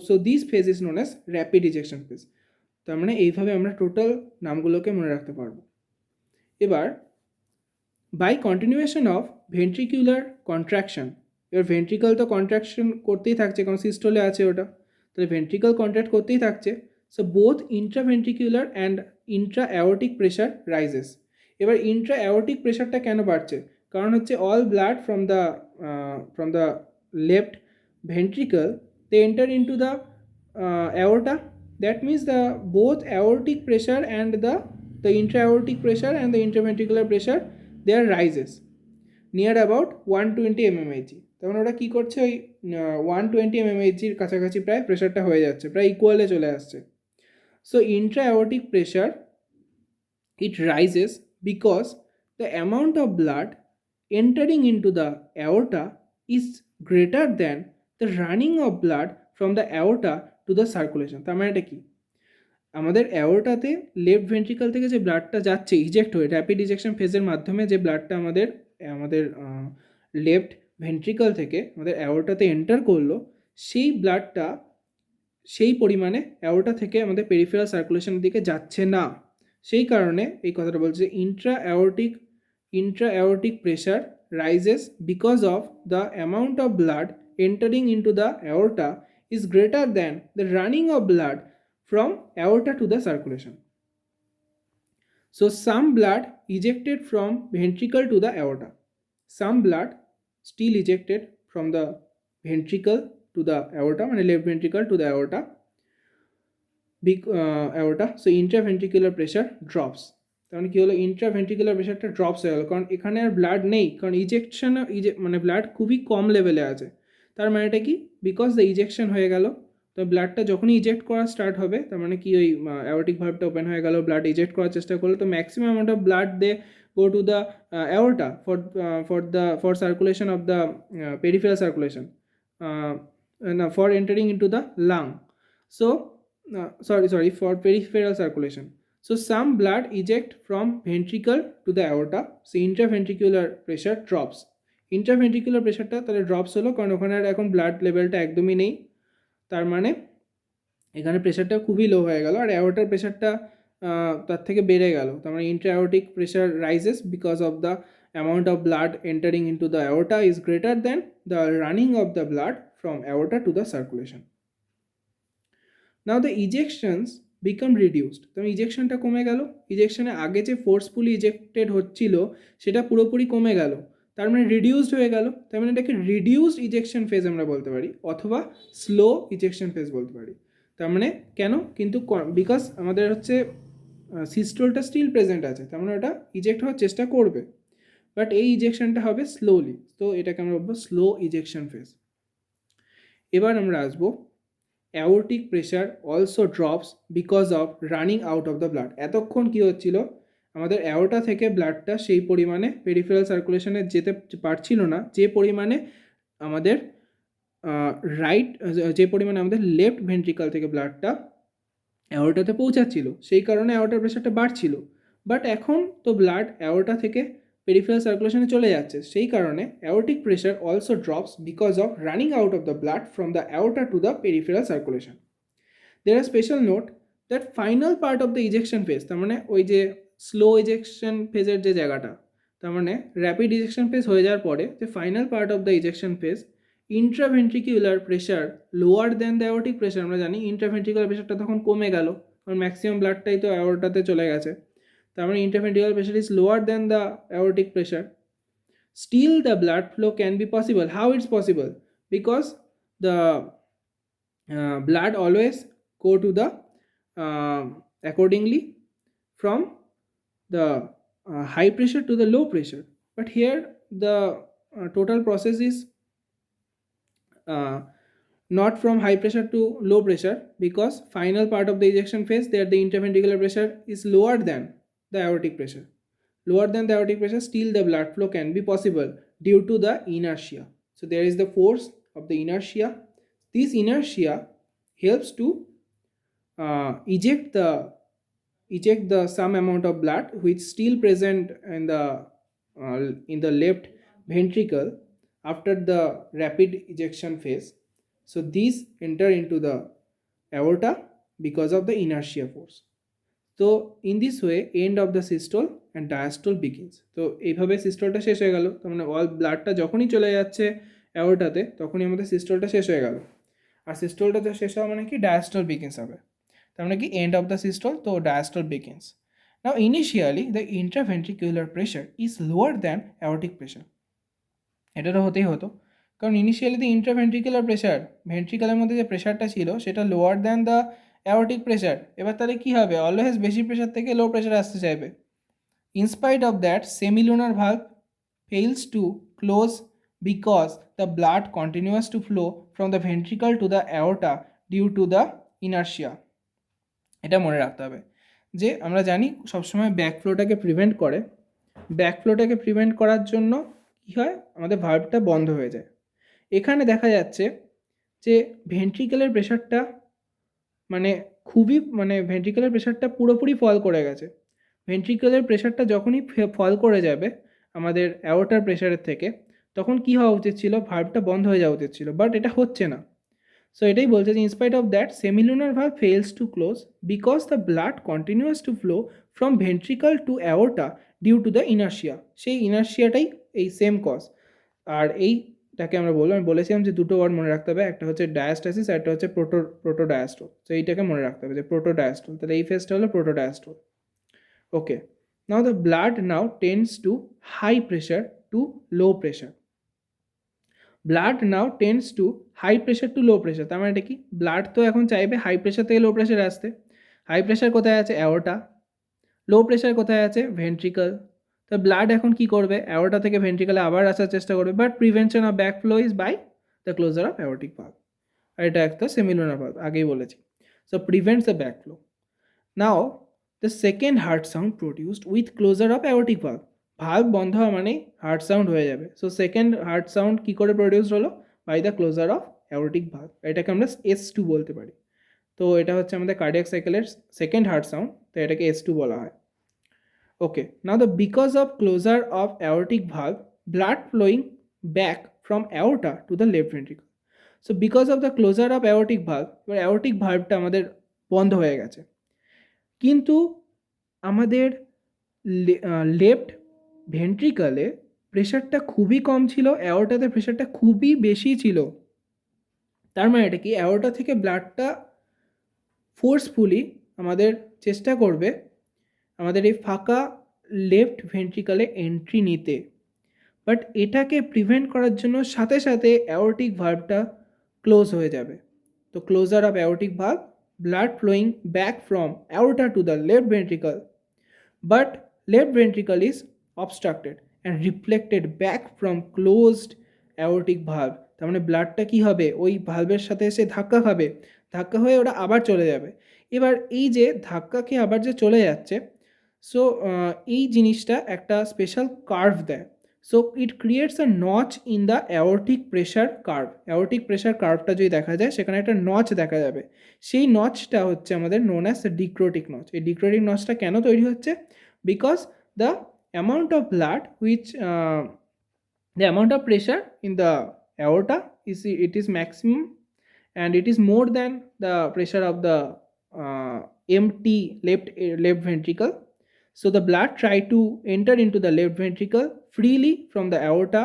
So this phase is known as rapid ejection phase. তার মানে এইভাবে আমরা টোটাল নামগুলোকে মনে রাখতে পারবো। এবার by continuation of ventricular contraction, এবার ভেন্ট্রিকল তো কন্ট্রাকশন করতেই থাকছে, কারণ সিস্টোলে আছে ওটা, তাহলে ভেন্ট্রিকল কন্ট্রাক্ট করতেই থাকছে। So both intraventricular and intra aortic pressure rises. এবার ইন্ট্রা অ্যাওর্টিক প্রেশারটা কেন বাড়ছে, কারণ হচ্ছে all blood from the left ventricle they enter into the aorta. That means the both aortic pressure and the intra-aortic pressure and the interventricular pressure, there rises near about 120 mmHg. তখন ওটা কী করছে, ওই 120 mmHg কাছাকাছি প্রায় প্রেশারটা হয়ে যাচ্ছে, প্রায় ইকুয়ালে চলে আসছে। So Intra aortic pressure, it rises because the amount of blood entering into the aorta is greater than the running of blood from the aorta to the circulation. তার মানে এটা কি, আমাদের অ্যাওর্টাতে লেফট ভেন্ট্রিকাল থেকে যে ব্লাডটা যাচ্ছে ইজেক্ট হয়ে, rapid ejection ফেজের মাধ্যমে যে ব্লাডটা আমাদের আমাদের লেফট ভেন্ট্রিকাল থেকে আমাদের অ্যাওর্টাতে এন্টার করলো, সেই ব্লাডটা সেই পরিমাণে অ্যাওর্টা থেকে আমাদের পেরিফেরাল সার্কুলেশনের দিকে যাচ্ছে না। সেই কারণে এই কথাটা বলছে Intra aortic pressure rises because of the amount of blood entering into the aorta is greater than the running of blood from aorta to the circulation. So some blood ejected from ventricle to the aorta, some blood still ejected from the ventricle to the aorta, মানে left ventricle to the aorta, aorta. So intraventricular pressure drops. তার মানে কি হলো, intraventricular প্রেশারটা drops হয়ে গেলো, কারণ এখানে আর ব্লাড নেই, কারণ ইজেকশন মানে ব্লাড খুবই কম লেভেলে আছে। তার মানেটা কি, বিকজ দ্য ইজেকশন হয়ে গেল, তো ব্লাডটা যখনই ইজেক্ট করা স্টার্ট হবে, তার মানে কি ওই অ্যাওর্টিক ভাল্ভটা ওপেন হয়ে গেল, ব্লাড ইজেক্ট করার চেষ্টা করলো, তো maximum amount of blood they go to the aorta for circulation of the peripheral circulation, for entering into the lung. So for peripheral circulation. So some blood eject from ventricle to the aorta, so intraventricular pressure drops. Intraventricular প্রেশারটা তাহলে drops হলো, কারণ ওখানে আর এখন blood লেভেলটা একদমই নেই, তার মানে এখানে প্রেশারটা খুবই লো হয়ে গেল, আর অ্যাওর্টার প্রেশারটা তার থেকে বেড়ে গেল। তার মানে intra aortic pressure rises because of the amount of blood entering into the aorta is greater than the running of the blood from aorta to the circulation. Now the ejections become reduced, তো ইজেকশনটা কমে গেল, ইজেকশনে আগে যে forcefully ইজেক্টেড হচ্ছিল সেটা পুরোপুরি কমে গেল, তার মানে রিডিউসড হয়ে গেল, তার মানে এটাকে রিডিউসড ইজেকশন ফেজ আমরা বলতে পারি, অথবা স্লো ইজেকশন ফেজ বলতে পারি। তার মানে কেন, কিন্তু বিকজ আমাদের হচ্ছে সিস্টোলটা স্টিল প্রেজেন্ট আছে, তার মানে ওটা ইজেক্ট হওয়ার চেষ্টা করবে, বাট এই ইজেকশনটা হবে স্লোলি, তো এটাকে আমরা বলবো স্লো ইজেকশন ফেজ। এবার আমরা আসবো aortic pressure also drops because of running out of the blood. এতক্ষণ কী হচ্ছিল, আমাদের অ্যাওর্টা থেকে ব্লাডটা সেই পরিমাণে পেরিফেরাল সার্কুলেশনে যেতে পারছিল না যে পরিমাণে আমাদের যে পরিমাণে আমাদের লেফট ভেন্ট্রিকাল থেকে ব্লাডটা অ্যাওর্টাতে পৌঁছাচ্ছিল, সেই কারণে অ্যাওর্টার প্রেশারটা বাড়ছিল। বাট এখন তো ব্লাড অ্যাওর্টা থেকে পেরিফেরাল সার্কুলেশনে চলে যাচ্ছে, সেই কারণে aortic pressure also drops because of running out of the blood from the aorta to the peripheral circulation. There are special note that final part of the ejection phase, তার মানে ওই যে স্লো ইজেকশন ফেজের যে জায়গাটা, তার মানে rapid ejection phase হয়ে যাওয়ার পরে যে final part of the ejection phase, intraventricular pressure lower than the aortic pressure, আমরা জানি ইন্ট্রাভেন্ট্রিকুলার প্রেশারটা তখন কমে গেল, কারণ ম্যাক্সিমাম ব্লাডটাই তো অ্যাওর্টাতে চলে গেছে, তার মানে intraventricular pressure is lower than the aortic pressure. Still the blood flow can be possible. How it's possible? Because the blood always go to the accordingly from the high pressure to the low pressure, but here the total process is not from high pressure to low pressure, because final part of the ejection phase there the intraventricular pressure is lower than the aortic pressure. Lower than the aortic pressure, still the blood flow can be possible due to the inertia. So there is the force of the inertia. This inertia helps to eject the some amount of blood which still present in the left ventricle after the rapid ejection phase. So these enter into the aorta because of the inertia force. তো in this way end of the systole and diastole begins. তো এইভাবে সিস্টোলটা শেষ হয়ে গেল, তার মানে all ব্লাডটা যখনই চলে যাচ্ছে অ্যাওর্টাতে তখনই আমাদের সিস্টোলটা শেষ হয়ে গেল, আর সিস্টোলটা শেষ হওয়া মানে কি ডায়াস্টোল বিগিনস হবে, তার মানে কি এন্ড অফ দ্য সিস্টোল, তো diastole begins. Now initially the intraventricular pressure is lower than aortic pressure, এটা তো হতেই হতো, কারণ ইনিশিয়ালি দ্য ইন্ট্রাভেন্ট্রিকুলার প্রেশার, ভেন্ট্রিকালের মধ্যে যে প্রেশারটা ছিল সেটা lower than the aortic pressure. এবার তাহলে কী হবে, অলওয়েজ বেশি প্রেশার থেকে লো প্রেশার আসতে চাইবে। In spite of that semilunar valve fails to close because the blood continues to flow from the ventricle to the aorta due to the inertia. এটা মনে রাখতে হবে যে আমরা জানি সবসময় ব্যাকফ্লোটাকে প্রিভেন্ট করে, ব্যাকফ্লোটাকে প্রিভেন্ট করার জন্য কী হয়, আমাদের ভাল্বটা বন্ধ হয়ে যায়। এখানে দেখা যাচ্ছে যে ভেন্ট্রিকেলের প্রেশারটা ভেন্ট্রিকেলের প্রেশারটা পুরোপুরি ফল করে গেছে। ভেন্ট্রিকেলের প্রেশারটা যখনই ফল করে যাবে আমাদের অ্যাওর্টার প্রেশারের থেকে, তখন কি হওয়া উচিত ছিল, ভাল্বটা বন্ধ হয়ে যাওয়া উচিত ছিল, বাট এটা হচ্ছে না। সো এটাই বলছে যে in spite of that semilunar valve fails to close because the blood continuous to flow from ventricle to aorta due to the inertia. সেই ইনার্শিয়াটাই এই সেম কজ। আর এইটাকে আমরা আমি বলেছিলাম যে দুটো ওয়ার্ড মনে রাখতে হবে, একটা হচ্ছে ডায়াস্টাসিস আর একটা হচ্ছে প্রোটোডায়াস্টল। তো এইটাকে মনে রাখতে হবে যে প্রোটোডায়াস্টল, তাহলে এই ফেজটা হলো protodiastole. Okay, now the blood now tends to high pressure to low pressure. Blood now tends to high pressure to low pressure. তার মানে এটা কি, ব্লাড তো এখন চাইবে হাই প্রেশার থেকে লো প্রেশারে আসতে। হাই প্রেশার কোথায় আছে, অ্যাওর্টা। লো প্রেশার কোথায় আছে, ভেন্ট্রিকল। তো ব্লাড এখন কি করবে, অ্যাওর্টা থেকে ভেন্ট্রিকলে আবার আসার চেষ্টা করবে, but prevention of backflow is by the closure of aortic valve. আর এটা একটা সেমিলুনার ভালভ, আগেই বলেছি। So prevents the backflow. Now the second heart sound produced with closure of aortic valve. Valve বন্ধ হওয়া মানেই হার্ট সাউন্ড হয়ে যাবে। সো সেকেন্ড হার্ট সাউন্ড কী করে প্রডিউসড হলো, by the closure of aortic valve. এটাকে আমরা S2 বলতে পারি। তো এটা হচ্ছে আমাদের কার্ডিয়াক সাইকেলের সেকেন্ড হার্ট সাউন্ড, তো এটাকে S2 বলা হয়। Okay, now because of closure of aortic valve, blood flowing back from aorta to the left ventricle. So because of the closure of aortic valve, এবার aortic valveটা আমাদের বন্ধ হয়ে গেছে, কিন্তু আমাদের লেফট ভেন্ট্রিকলে প্রেশারটা খুবই কম ছিল, অ্যাওর্টাতে প্রেশারটা খুবই বেশি ছিল। তার মানে এটা কি, অ্যাওর্টা থেকে ব্লাডটা ফোর্সফুলি আমাদের চেষ্টা করবে আমাদের এই ফাঁকা লেফট ভেন্ট্রিকলে এন্ট্রি নিতে, বাট এটাকে প্রিভেন্ট করার জন্য সাথে সাথে অ্যাওর্টিক ভালভটা ক্লোজ হয়ে যাবে। তো closure of aortic valve, blood flowing back from aorta to the left ventricle, but left ventricle is obstructed and reflected back from closed aortic valve. তার মানে ব্লাডটা কী হবে, ওই ভালভের সাথে এসে ধাক্কা খাবে, ধাক্কা হয়ে ওটা আবার চলে যাবে। এবার এই যে ধাক্কা খেয়ে আবার যে চলে যাচ্ছে, সো এই জিনিসটা একটা স্পেশাল কার্ভ দেয়। So it creates a notch in the aortic pressure curve. Aortic pressure কার্ভটা যদি দেখা যায়, সেখানে একটা নচ দেখা যাবে। সেই নচটা হচ্ছে আমাদের নোন অ্যাজ ডিক্রোটিক নচ। এই ডিক্রোটিক নচটা কেন তৈরি হচ্ছে, because the amount of blood which the amount of pressure in the aorta is maximum, and it is more than the pressure of the empty left ventricle. So the blood try to enter into the left ventricle freely from the aorta,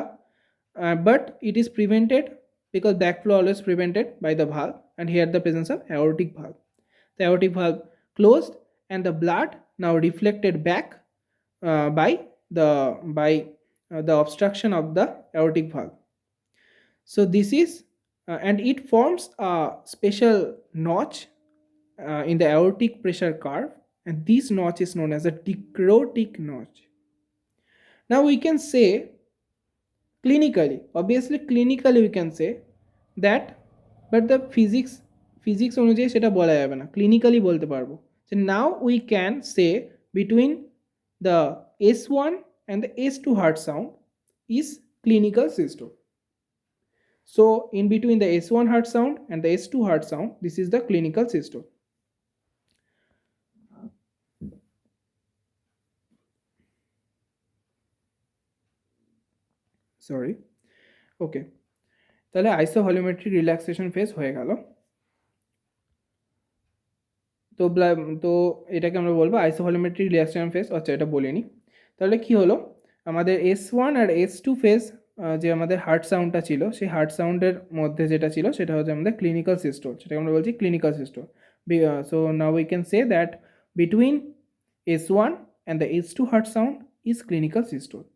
but it is prevented because backflow always prevented by the valve, and here the presence of aortic valve. The aortic valve closed and the blood now reflected back by the obstruction of the aortic valve. So this is and it forms a special notch in the aortic pressure curve, and this notch is known as a decrotic notch. Now we can say clinically, obviously clinically we can say that, but the physics অনুযায়ী সেটা বলা যাবে না, clinically বলতে পারবো যে now we can say between the S1 and the S2 heart sound is clinical systole. So in between the S1 heart sound and the S2 heart sound, this is the clinical systole. Sorry. Okay, তাহলে আইসোভলিউমেট্রিক relaxation phase হয়ে গেল। তো এটাকে আমরা বলবো আইসোভলিউমেট্রিক relaxation phase. আচ্ছা, এটা বলিনি। তাহলে কি হলো, আমাদের S1 আর S2 ফেজ যে আমাদের হার্ট সাউন্ডটা ছিল, সেই হার্ট সাউন্ডের মধ্যে যেটা ছিল সেটা হচ্ছে আমাদের ক্লিনিক্যাল সিস্টোল, সেটাকে আমরা বলছি clinical systole. So now we can say that between S1 and the S2 heart sound is clinical systole.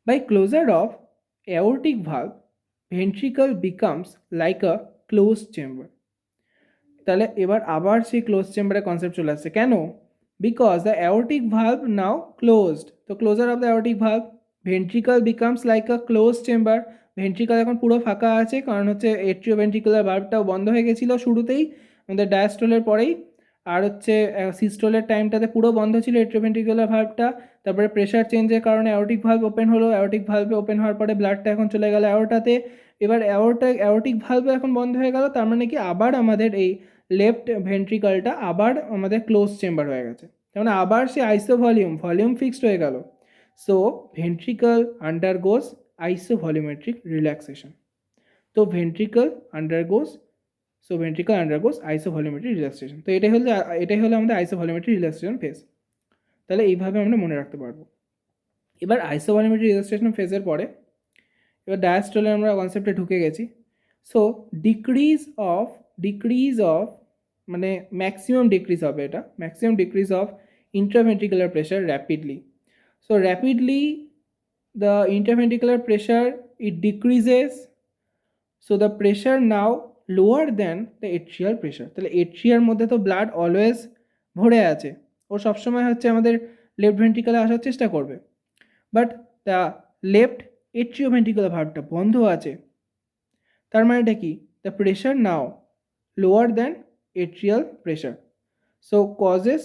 By closure of aortic valve, ventricle becomes like a closed chamber. তাহলে এবার আবার সেই close চেম্বারের concept চলে আসছে, কেন, because the aortic valve now closed. তো closure of the aortic valve, ventricle becomes like a close chamber, ventricle এখন পুরো ফাঁকা আছে, কারণ হচ্ছে এট্রিওভেন্ট্রিকুলার ভালভটাও বন্ধ হয়ে গেছিলো শুরুতেই আমাদের ডায়াস্টোলের পরেই, আর হচ্ছে সিস্টোলের টাইমটাতে পুরো বন্ধ ছিল এট্রিওভেন্ট্রিকুলার ভালভটা। তারপরে প্রেশার চেঞ্জের কারণে অ্যাওর্টিক ভালভ ওপেন হলো, অ্যাওর্টিক ভালভ ওপেন হওয়ার পরে ব্লাডটা এখন চলে গেল অ্যাওর্টাতে। এবার অ্যাওর্টিক ভালভ এখন বন্ধ হয়ে গেল, তার মানে কি আবার আমাদের এই লেফট ভেন্ট্রিকলটা আবার আমাদের ক্লোজ চেম্বার হয়ে গেছে, তার মানে আবার সে ভলিউম ফিক্সড হয়ে গেল। So ventricle undergoes isovolumetric relaxation. তো ভেন্ট্রিকল আন্ডারগোজ আইসোভলিউমেট্রিক রিল্যাক্সেশন। তো এটাই হলো আমাদের আইসোভলিউমেট্রিক রিল্যাক্সেশন ফেজ। তাহলে এইভাবে আমরা মনে রাখতে পারবো। এবার আইসোভলিউমেট্রিক রিল্যাক্সেশন ফেজের পরে এবার ডায়াস্টোলে আমরা কনসেপ্টে ঢুকে গেছি। সো ডিক্রিজ অফ মানে ম্যাক্সিমাম ডিক্রিজ হবে, এটা maximum decrease of intraventricular pressure rapidly. So rapidly the interventricular pressure it decreases, so the pressure now lower than the atrial pressure. তাহলে এট্রিয়ার মধ্যে তো ব্লাড অলওয়েজ ভরে আছে, ও সবসময় হচ্ছে আমাদের লেফট ভেন্ট্রিকলে আসার চেষ্টা করবে, বাট দ্য লেফট এট্রিওভেন্ট্রিকুলার ভালভটা বন্ধ আছে, তার মানেটা কি the pressure now lower than atrial pressure, so causes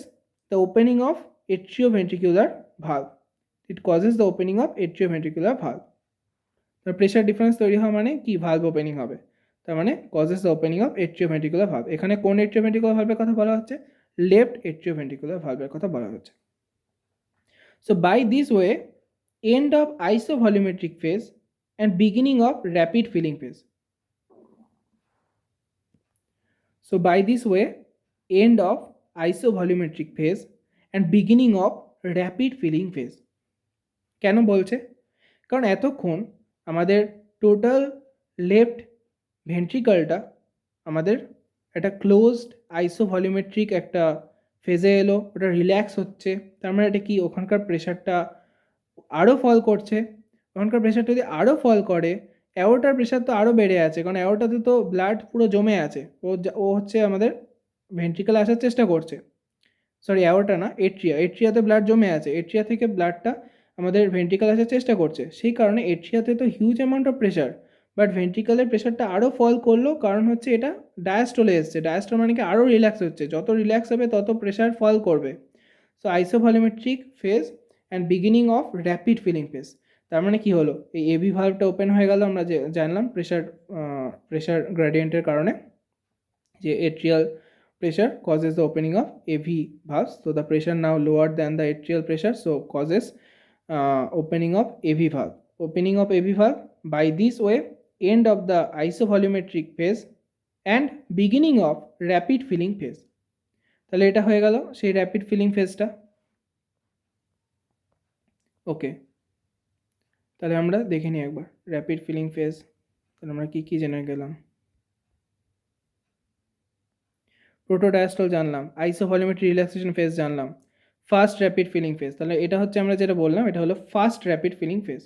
the opening of atrioventricular valve, it causes the opening of atrioventricular valve. The pressure difference তৈরি হওয়া মানে কি valve opening হবে, তার মানে causes the opening of atrioventricular valve। এখানে কোন atrioventricular valve এর কথা বলা হচ্ছে, left atrioventricular valve এর কথা বলা হচ্ছে। So by this way end of isovolumetric phase and beginning of rapid filling phase. So by this way end of isovolumetric phase and beginning of rapid filling phase। কেন বলছে, কারণ এতক্ষণ আমাদের total left ভেন্ট্রিকলটা আমাদের একটা ক্লোজড আইসোভলিউমেট্রিক একটা ফেজে এলো, ওটা রিল্যাক্স হচ্ছে, তার মানে এটা কি ওখানকার প্রেশারটা আরও ফল করছে। ওখানকার প্রেশারটা যদি আরও ফল করে, অ্যাওর্টার প্রেশার তো আরও বেড়ে আছে, কারণ অ্যাওর্টাতে তো ব্লাড পুরো জমে আছে, ও হচ্ছে আমাদের ভেন্ট্রিকলে আসার চেষ্টা করছে, সরি অ্যাওর্টা না, এট্রিয়াতে ব্লাড জমে আছে, এট্রিয়া থেকে ব্লাডটা আমাদের ভেন্ট্রিকল আসার চেষ্টা করছে, সেই কারণে এট্রিয়াতে তো huge amount of pressure, but ভেন্ট্রিকলের প্রেশারটা আরও ফল করলো, কারণ হচ্ছে এটা ডায়াস্টোলে এসছে, ডায়াস্টোল মানে কি আরও রিল্যাক্স হচ্ছে, যত রিল্যাক্স হবে তত প্রেশার ফল করবে। So isovolumetric phase and beginning of rapid filling phase, তার মানে কি হলো, এই এবি ভালভটা ওপেন হয়ে গেল, আমরা যে জানলাম প্রেশার গ্রেডিয়েন্টের কারণে যে atrial pressure causes the opening of AV valves, so the pressure now lower than the atrial pressure, so causes opening of AV valve. Opening of AV valve, by this way end of the isovolumetric phase and beginning of rapid filling phase. তাহলে এটা হয়ে গেল সেই rapid feeling ফেজটা। ওকে, তাহলে আমরা দেখে নিই একবার র্যাপিড ফিলিং ফেজ। তাহলে আমরা কি জেনে গেলাম, প্রোটোডায়াস্টল জানলাম, আইসোভলিউমেট্রিক রিল্যাক্সেশন ফেজ জানলাম, ফার্স্ট র্যাপিড ফিলিং ফেজ। তাহলে এটা হচ্ছে আমরা যেটা বললাম এটা হলো ফার্স্ট র্যাপিড ফিলিং ফেজ।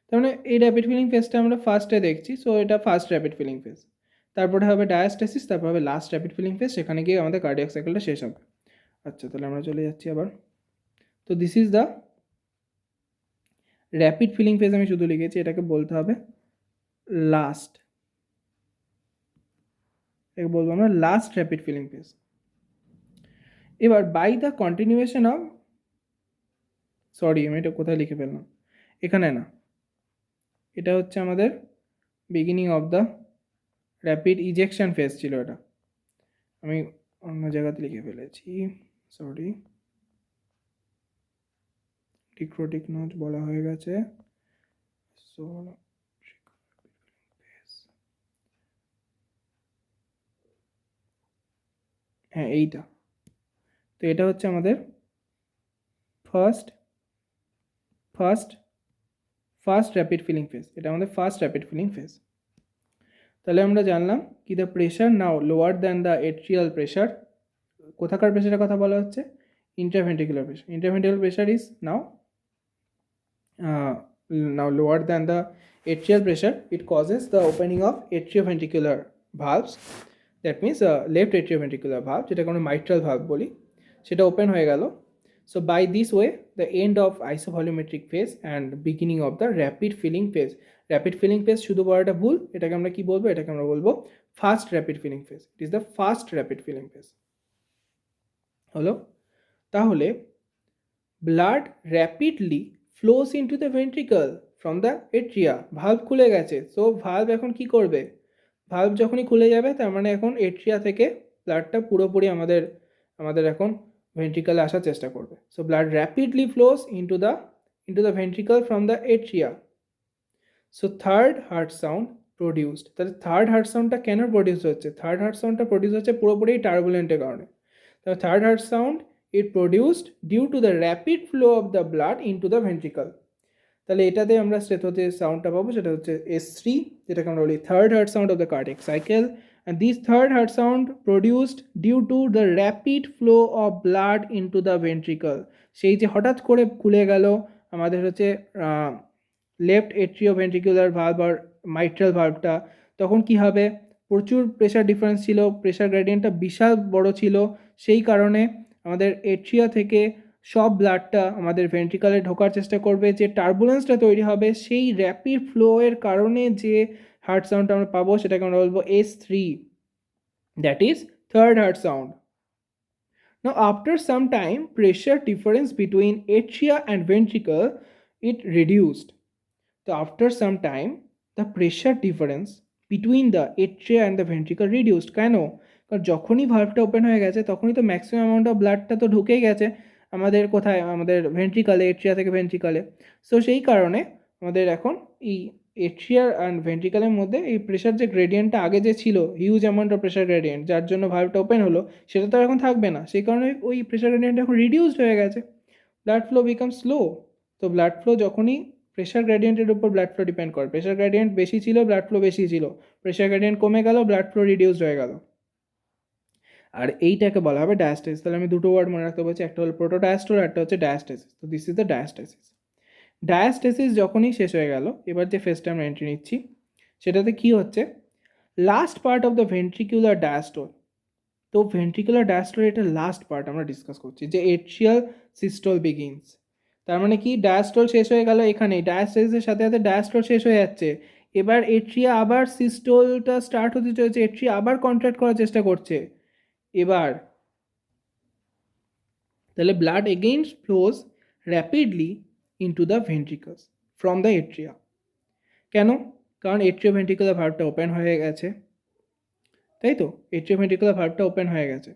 তার মানে এই র্যাপিড ফিলিং ফেজটা আমরা ফার্স্টে দেখছি, সো এটা ফার্স্ট র্যাপিড ফিলিং ফেজ। তারপরে হবে ডায়াস্টেসিস, তারপর হবে লাস্ট র্যাপিড ফিলিং ফেজ, সেখানে গিয়ে আমাদের কার্ডিয়াক সাইকেলটা শেষ হবে। আচ্ছা, তাহলে আমরা চলে যাচ্ছি আবার। তো this is the rapid filling phase, আমি শুধু লিখেছি, এটাকে বলতে হবে লাস্ট, এটাকে বলবো আমরা লাস্ট র্যাপিড ফিলিং ফেজ। এবার by the continuation of, sorry আমি এটা কোথায় লিখে ফেললাম, এখানে না, এটা হচ্ছে আমাদের beginning of the rapid ejection phase ছিল, এটা আমি অন্য জায়গাতে লিখে ফেলেছি, সরি, ডিক্রোটিক নোট বলা হয়ে গেছে। সো হ্যাঁ এইটা, তো এটা হচ্ছে আমাদের ফার্স্ট র্যাপিড ফিলিং ফেজ, এটা আমাদের ফার্স্ট র্যাপিড ফিলিং ফেজ। তাহলে আমরা জানলাম কি the pressure now lower than the atrial pressure, কোথাকার প্রেশারের কথা বলা হচ্ছে, intraventricular pressure, intraventricular pressure is now lower than the atrial pressure, it causes the opening of atrioventricular valves, that means left atrioventricular valve, যেটাকে আমরা mitral valve বলি, সেটা open হয়ে গেল। So by this way, the end of isovolumetric phase and beginning of the rapid filling phase. Rapid filling phase শুধু বলাটা ভুল, এটাকে আমরা কি বলবো, এটাকে আমরা বলবো first rapid filling phase. It is the first rapid filling phase. হলো, তাহলে blood rapidly flows into the ventricle from the atria. Valve খুলে গেছে, সো ভালভ এখন কি করবে, ভালভ যখনই খুলে যাবে তার মানে এখন এট্রিয়া থেকে ব্লাডটা পুরোপুরি আমাদের এখন ভেন্ট্রিকলে আসার চেষ্টা করবে। So blood rapidly flows into the ventricle from the atria. So third heart sound produced. তাহলে থার্ড হার্ট সাউন্ডটা কেন প্রডিউস হচ্ছে, থার্ড হার্ট সাউন্ডটা প্রডিউস হচ্ছে পুরোপুরি টার্বুলেন্টের কারণে। তাহলে third heart sound it produced due to the rapid flow of the blood into the ventricle. তাহলে এটাতে আমরা স্টেথোতে সাউন্ডটা পাবো, সেটা হচ্ছে S3, যেটাকে আমরা বলি third heart sound of the cardiac cycle. And this third heart sound produced due to the rapid flow of blood into the ventricle. সেই যে হঠাৎ করে খুলে গেল আমাদের হচ্ছে লেফট এট্রিও ভেন্ট্রিকুলার ভালভ আর মাইট্রাল ভালভটা, তখন কি হবে, প্রচুর প্রেশার ডিফারেন্স ছিল, প্রেশার গ্রেডিয়েন্টটা বিশাল বড় ছিল, সেই কারণে আমাদের এট্রিয়া থেকে সব ব্লাডটা আমাদের ভেন্ট্রিকালে ঢোকার চেষ্টা করবে। যে টার্বুলেন্সটা তৈরি হবে সেই র্যাপিড ফ্লোয়ের কারণে যে হার্ট সাউন্ডটা আমরা পাবো সেটাকে আমরা বলবো S3, that is third heart sound. Now after some time, pressure difference between atria and ventricle it reduced. So after some time, the pressure difference between the atria and the ventricle reduced. কেন, কারণ যখনই ভালভটা open হয়ে গেছে তখনই তো maximum amount of ব্লাডটা তো ঢুকেই গেছে আমাদের কোথায়, আমাদের ভেন্ট্রিকালে, এট্রিয়া থেকে ভেন্ট্রিকালে। সো সেই কারণে আমাদের এখন এই এট্রিয়ার অ্যান্ড ভেন্ট্রিকালের মধ্যে এই প্রেশার যে গ্রেডিয়েন্টটা আগে যে ছিল, huge amount of pressure gradient, যার জন্য ভালভটা ওপেন হলো, সেটা তো এখন থাকবে না। সেই কারণে ওই প্রেশার গ্রেডিয়েন্ট এখন রিডিউসড হয়ে গেছে, ব্লাড ফ্লো বিকাম স্লো। তো ব্লাড ফ্লো যখনই প্রেশার গ্রেডিয়েন্টের উপর ব্লাড ফ্লো ডিপেন্ড করে, প্রেশার গ্রেডিয়েন্ট বেশি ছিল ব্লাড ফ্লো বেশি ছিল, প্রেশার গ্রেডিয়েন্ট কমে গেল ব্লাড ফ্লো রিডিউসড হয়ে গেল। আর এইটাকে বলা হবে ডায়াস্টেসিস। তাহলে আমি দুটো ওয়ার্ড মনে রাখতে বলছি, একটা হলো প্রোটোডায়াস্টোল, একটা হচ্ছে ডায়াস্টেসিস। তো দিস ইজ দ্য ডায়াস্টেসিস। ডায়াস্টেসিস যখনই শেষ হয়ে গেল, এবার যে ফেজটা আমরা এন্ট্রি নিচ্ছি সেটাতে কি হচ্ছে, last part of the ventricular diastole. তো ভেন্ট্রিকুলার ডায়াস্টোল এটা লাস্ট পার্ট আমরা ডিসকাস করছি, যে এট্রিয়াল সিস্টোল বিগিনস। তার মানে কি, ডায়াস্টোল শেষ হয়ে গেল এখানে, ডায়াস্টেসিসের সাথে সাথে ডায়াস্টোল শেষ হয়ে যাচ্ছে, এবার এট্রিয়া আবার সিস্টোলটা স্টার্ট হতে চলেছে, এট্রিয়া আবার কন্ট্রাক্ট করার চেষ্টা করছে। এবার তাহলে blood again flows rapidly into the ventricles from the atria. কেন, কারণ এট্রিও ভেন্ট্রিকুলার ভালভটা ওপেন হয়ে গেছে, তাই তো, এট্রিও ভেন্ট্রিকুলার ভালভটা ওপেন হয়ে গেছে।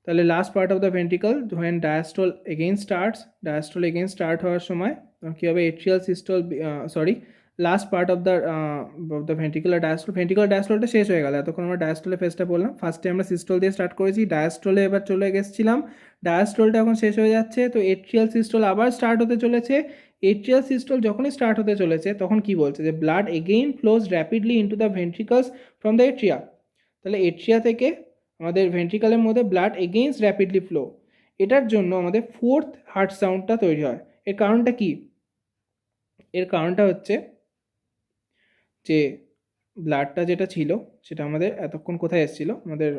তাহলে last part of the ventricle when diastole again start হওয়ার সময় কী হবে, atrial systole last part of the ventricular ডায়াস্টোলটা শেষ হয়ে গেল। এতক্ষণ আমরা ডায়াস্টোলের ফেজটা বললাম, ফার্স্টে আমরা সিস্টোল দিয়ে স্টার্ট করেছি, ডায়াস্টোলে এবার চলে গেছিলাম, ডায়াস্টোলটা এখন শেষ হয়ে যাচ্ছে, তো এট্রিয়াল সিস্টোল আবার স্টার্ট হতে চলেছে। এট্রিয়াল সিস্টোল যখনই স্টার্ট হতে চলেছে তখন কি বলছে, যে blood again flows rapidly into the ventricles from the atria. তাহলে এট্রিয়া থেকে আমাদের ভেন্ট্রিকালের মধ্যে ব্লাড এগেইনস্ট র্যাপিডলি ফ্লো, এটার জন্য আমাদের ফোর্থ হার্ট সাউন্ডটা তৈরি হয়। এর কারণটা কি, এর কারণটা হচ্ছে যে ব্লাডটা যেটা ছিল সেটা আমাদের এতক্ষণ কোথায় এসেছিল, আমাদের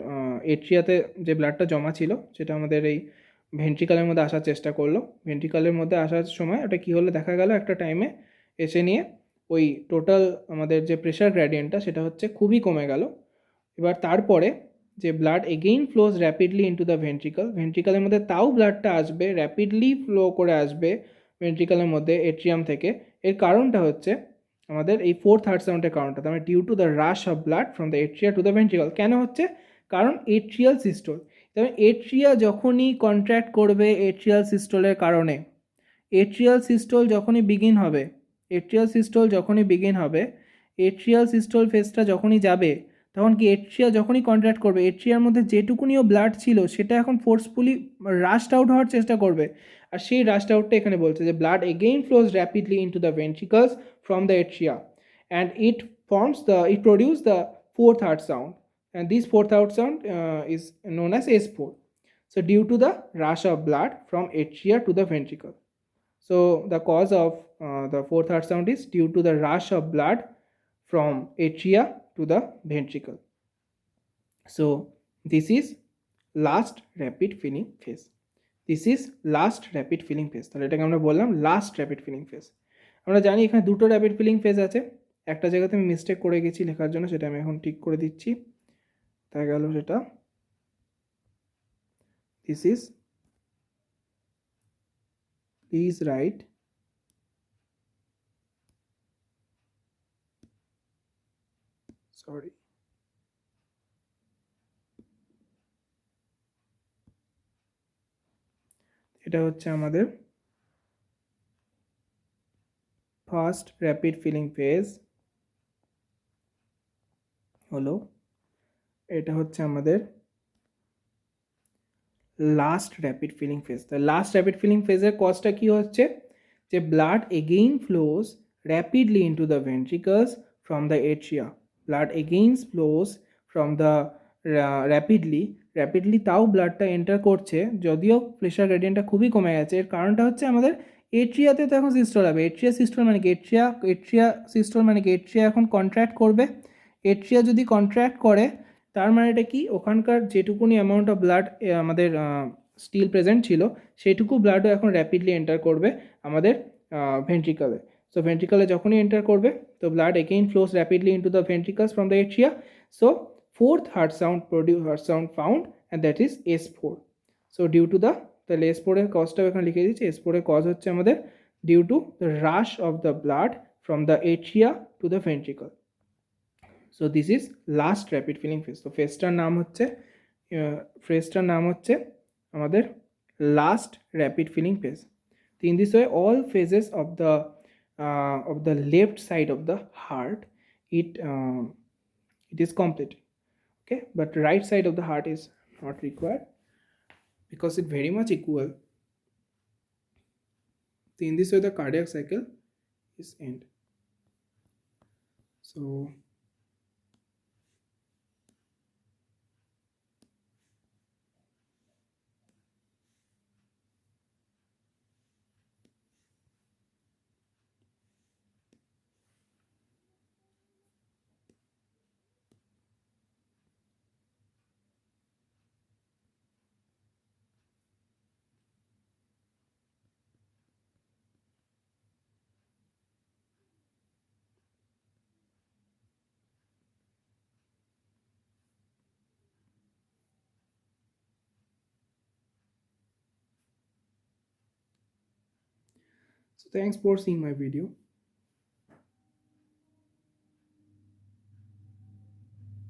এট্রিয়াতে যে ব্লাডটা জমা ছিল সেটা আমাদের এই ভেন্ট্রিকালের মধ্যে আসার চেষ্টা করলো। ভেন্ট্রিকালের মধ্যে আসার সময় ওটা কী হলো, দেখা গেল একটা টাইমে এসে নিয়ে ওই টোটাল আমাদের যে প্রেশার গ্রেডিয়েন্টটা সেটা হচ্ছে খুবই কমে গেল। এবার তারপরে যে blood again flows rapidly into the ভেন্ট্রিকালের মধ্যে তাও ব্লাডটা আসবে, র্যাপিডলি ফ্লো করে আসবে ভেন্ট্রিকালের মধ্যে এট্রিয়াম থেকে। এর কারণটা হচ্ছে আমাদের এই ফোর্থ হার্ট সাউন্ডের কারণটা, মানে due to the rush of blood from the atria to the ventricle. কেন হচ্ছে, কারণ এট্রিয়াল সিস্টোল, তবে এট্রিয়া যখনই কন্ট্র্যাক্ট করবে এট্রিয়াল সিস্টোলের কারণে, এট্রিয়াল সিস্টোল যখনই বিগিন হবে, এট্রিয়াল সিস্টোল ফেজটা যখনই যাবে, তখন কি এট্রিয়া যখনই কন্ট্রাক্ট করবে, এট্রিয়ার মধ্যে যেটুকুনিও ব্লাড ছিল সেটা এখন ফোর্সফুলি রাশড আউট হওয়ার চেষ্টা করবে। আর সেই রাশড আউটটা এখানে বলছে যে blood again flows rapidly into the ventricles from the atria and it produce the fourth heart sound, and this fourth heart sound is known as S4. So due to the rush of blood from atria to the ventricle, so the cause of the fourth heart sound is due to the rush of blood from atria to the ventricle. So this is last rapid filling phase. This is last rapid filling phase. তাহলে এটাকে আমরা বললাম last rapid filling phase. আমরা জানি এখানে দুটো rapid filling phase আছে, একটা জায়গাতে আমি মিস্টেক করে গেছি লেখার জন্য, সেটা আমি এখন ঠিক করে দিচ্ছি। দেখা গেল সেটা this is, please write sorry এটা হচ্ছে আমাদের ফার্স্ট র্যাপিড ফিলিং ফেজ হলো, এটা হচ্ছে আমাদের লাস্ট র্যাপিড ফিলিং ফেজ। তো লাস্ট র্যাপিড ফিলিং ফেজের কজটা কি হচ্ছে, যে blood again flows rapidly into the ventricles from the atria. Blood again flows from the rapidly তাও ব্লাডটা এন্টার করছে, যদিও প্রেশার গ্রেডিয়েন্টটা খুবই কমে গেছে। এর কারণটা হচ্ছে আমাদের এট্রিয়াতে তো এখন সিস্টোল হবে। এট্রিয়া সিস্টোল মানে কি, এট্রিয়া সিস্টোল মানে কি, এট্রিয়া এখন কন্ট্র্যাক্ট করবে। এট্রিয়া যদি কন্ট্র্যাক্ট করে তার মানে এটা কি, ওখানকার যেটুকুনি অ্যামাউন্ট অফ ব্লাড আমাদের স্টিল প্রেজেন্ট ছিল সেইটুকু ব্লাডও এখন র্যাপিডলি এন্টার করবে আমাদের ভেন্ট্রিকলে। সো ভেন্ট্রিকলে যখনই এন্টার করবে তো blood again flows rapidly into the ventricles from the atria. So fourth heart sound found, and that is S4. So due to the, তাহলে S4 এর কজটাও এখানে লিখে দিচ্ছি। S4 এর কজ হচ্ছে আমাদের due to the rush of the blood from the atria to the ventricle. So this is last rapid filling phase. তো ফেজটার নাম হচ্ছে আমাদের লাস্ট র্যাপিড ফিলিং ফেজ। তো in this way all phases of the left side of the heart, it is complete. Okay, but right side of the heart is not required because it very much equal. So in this way the cardiac cycle is end. So thanks for seeing my video.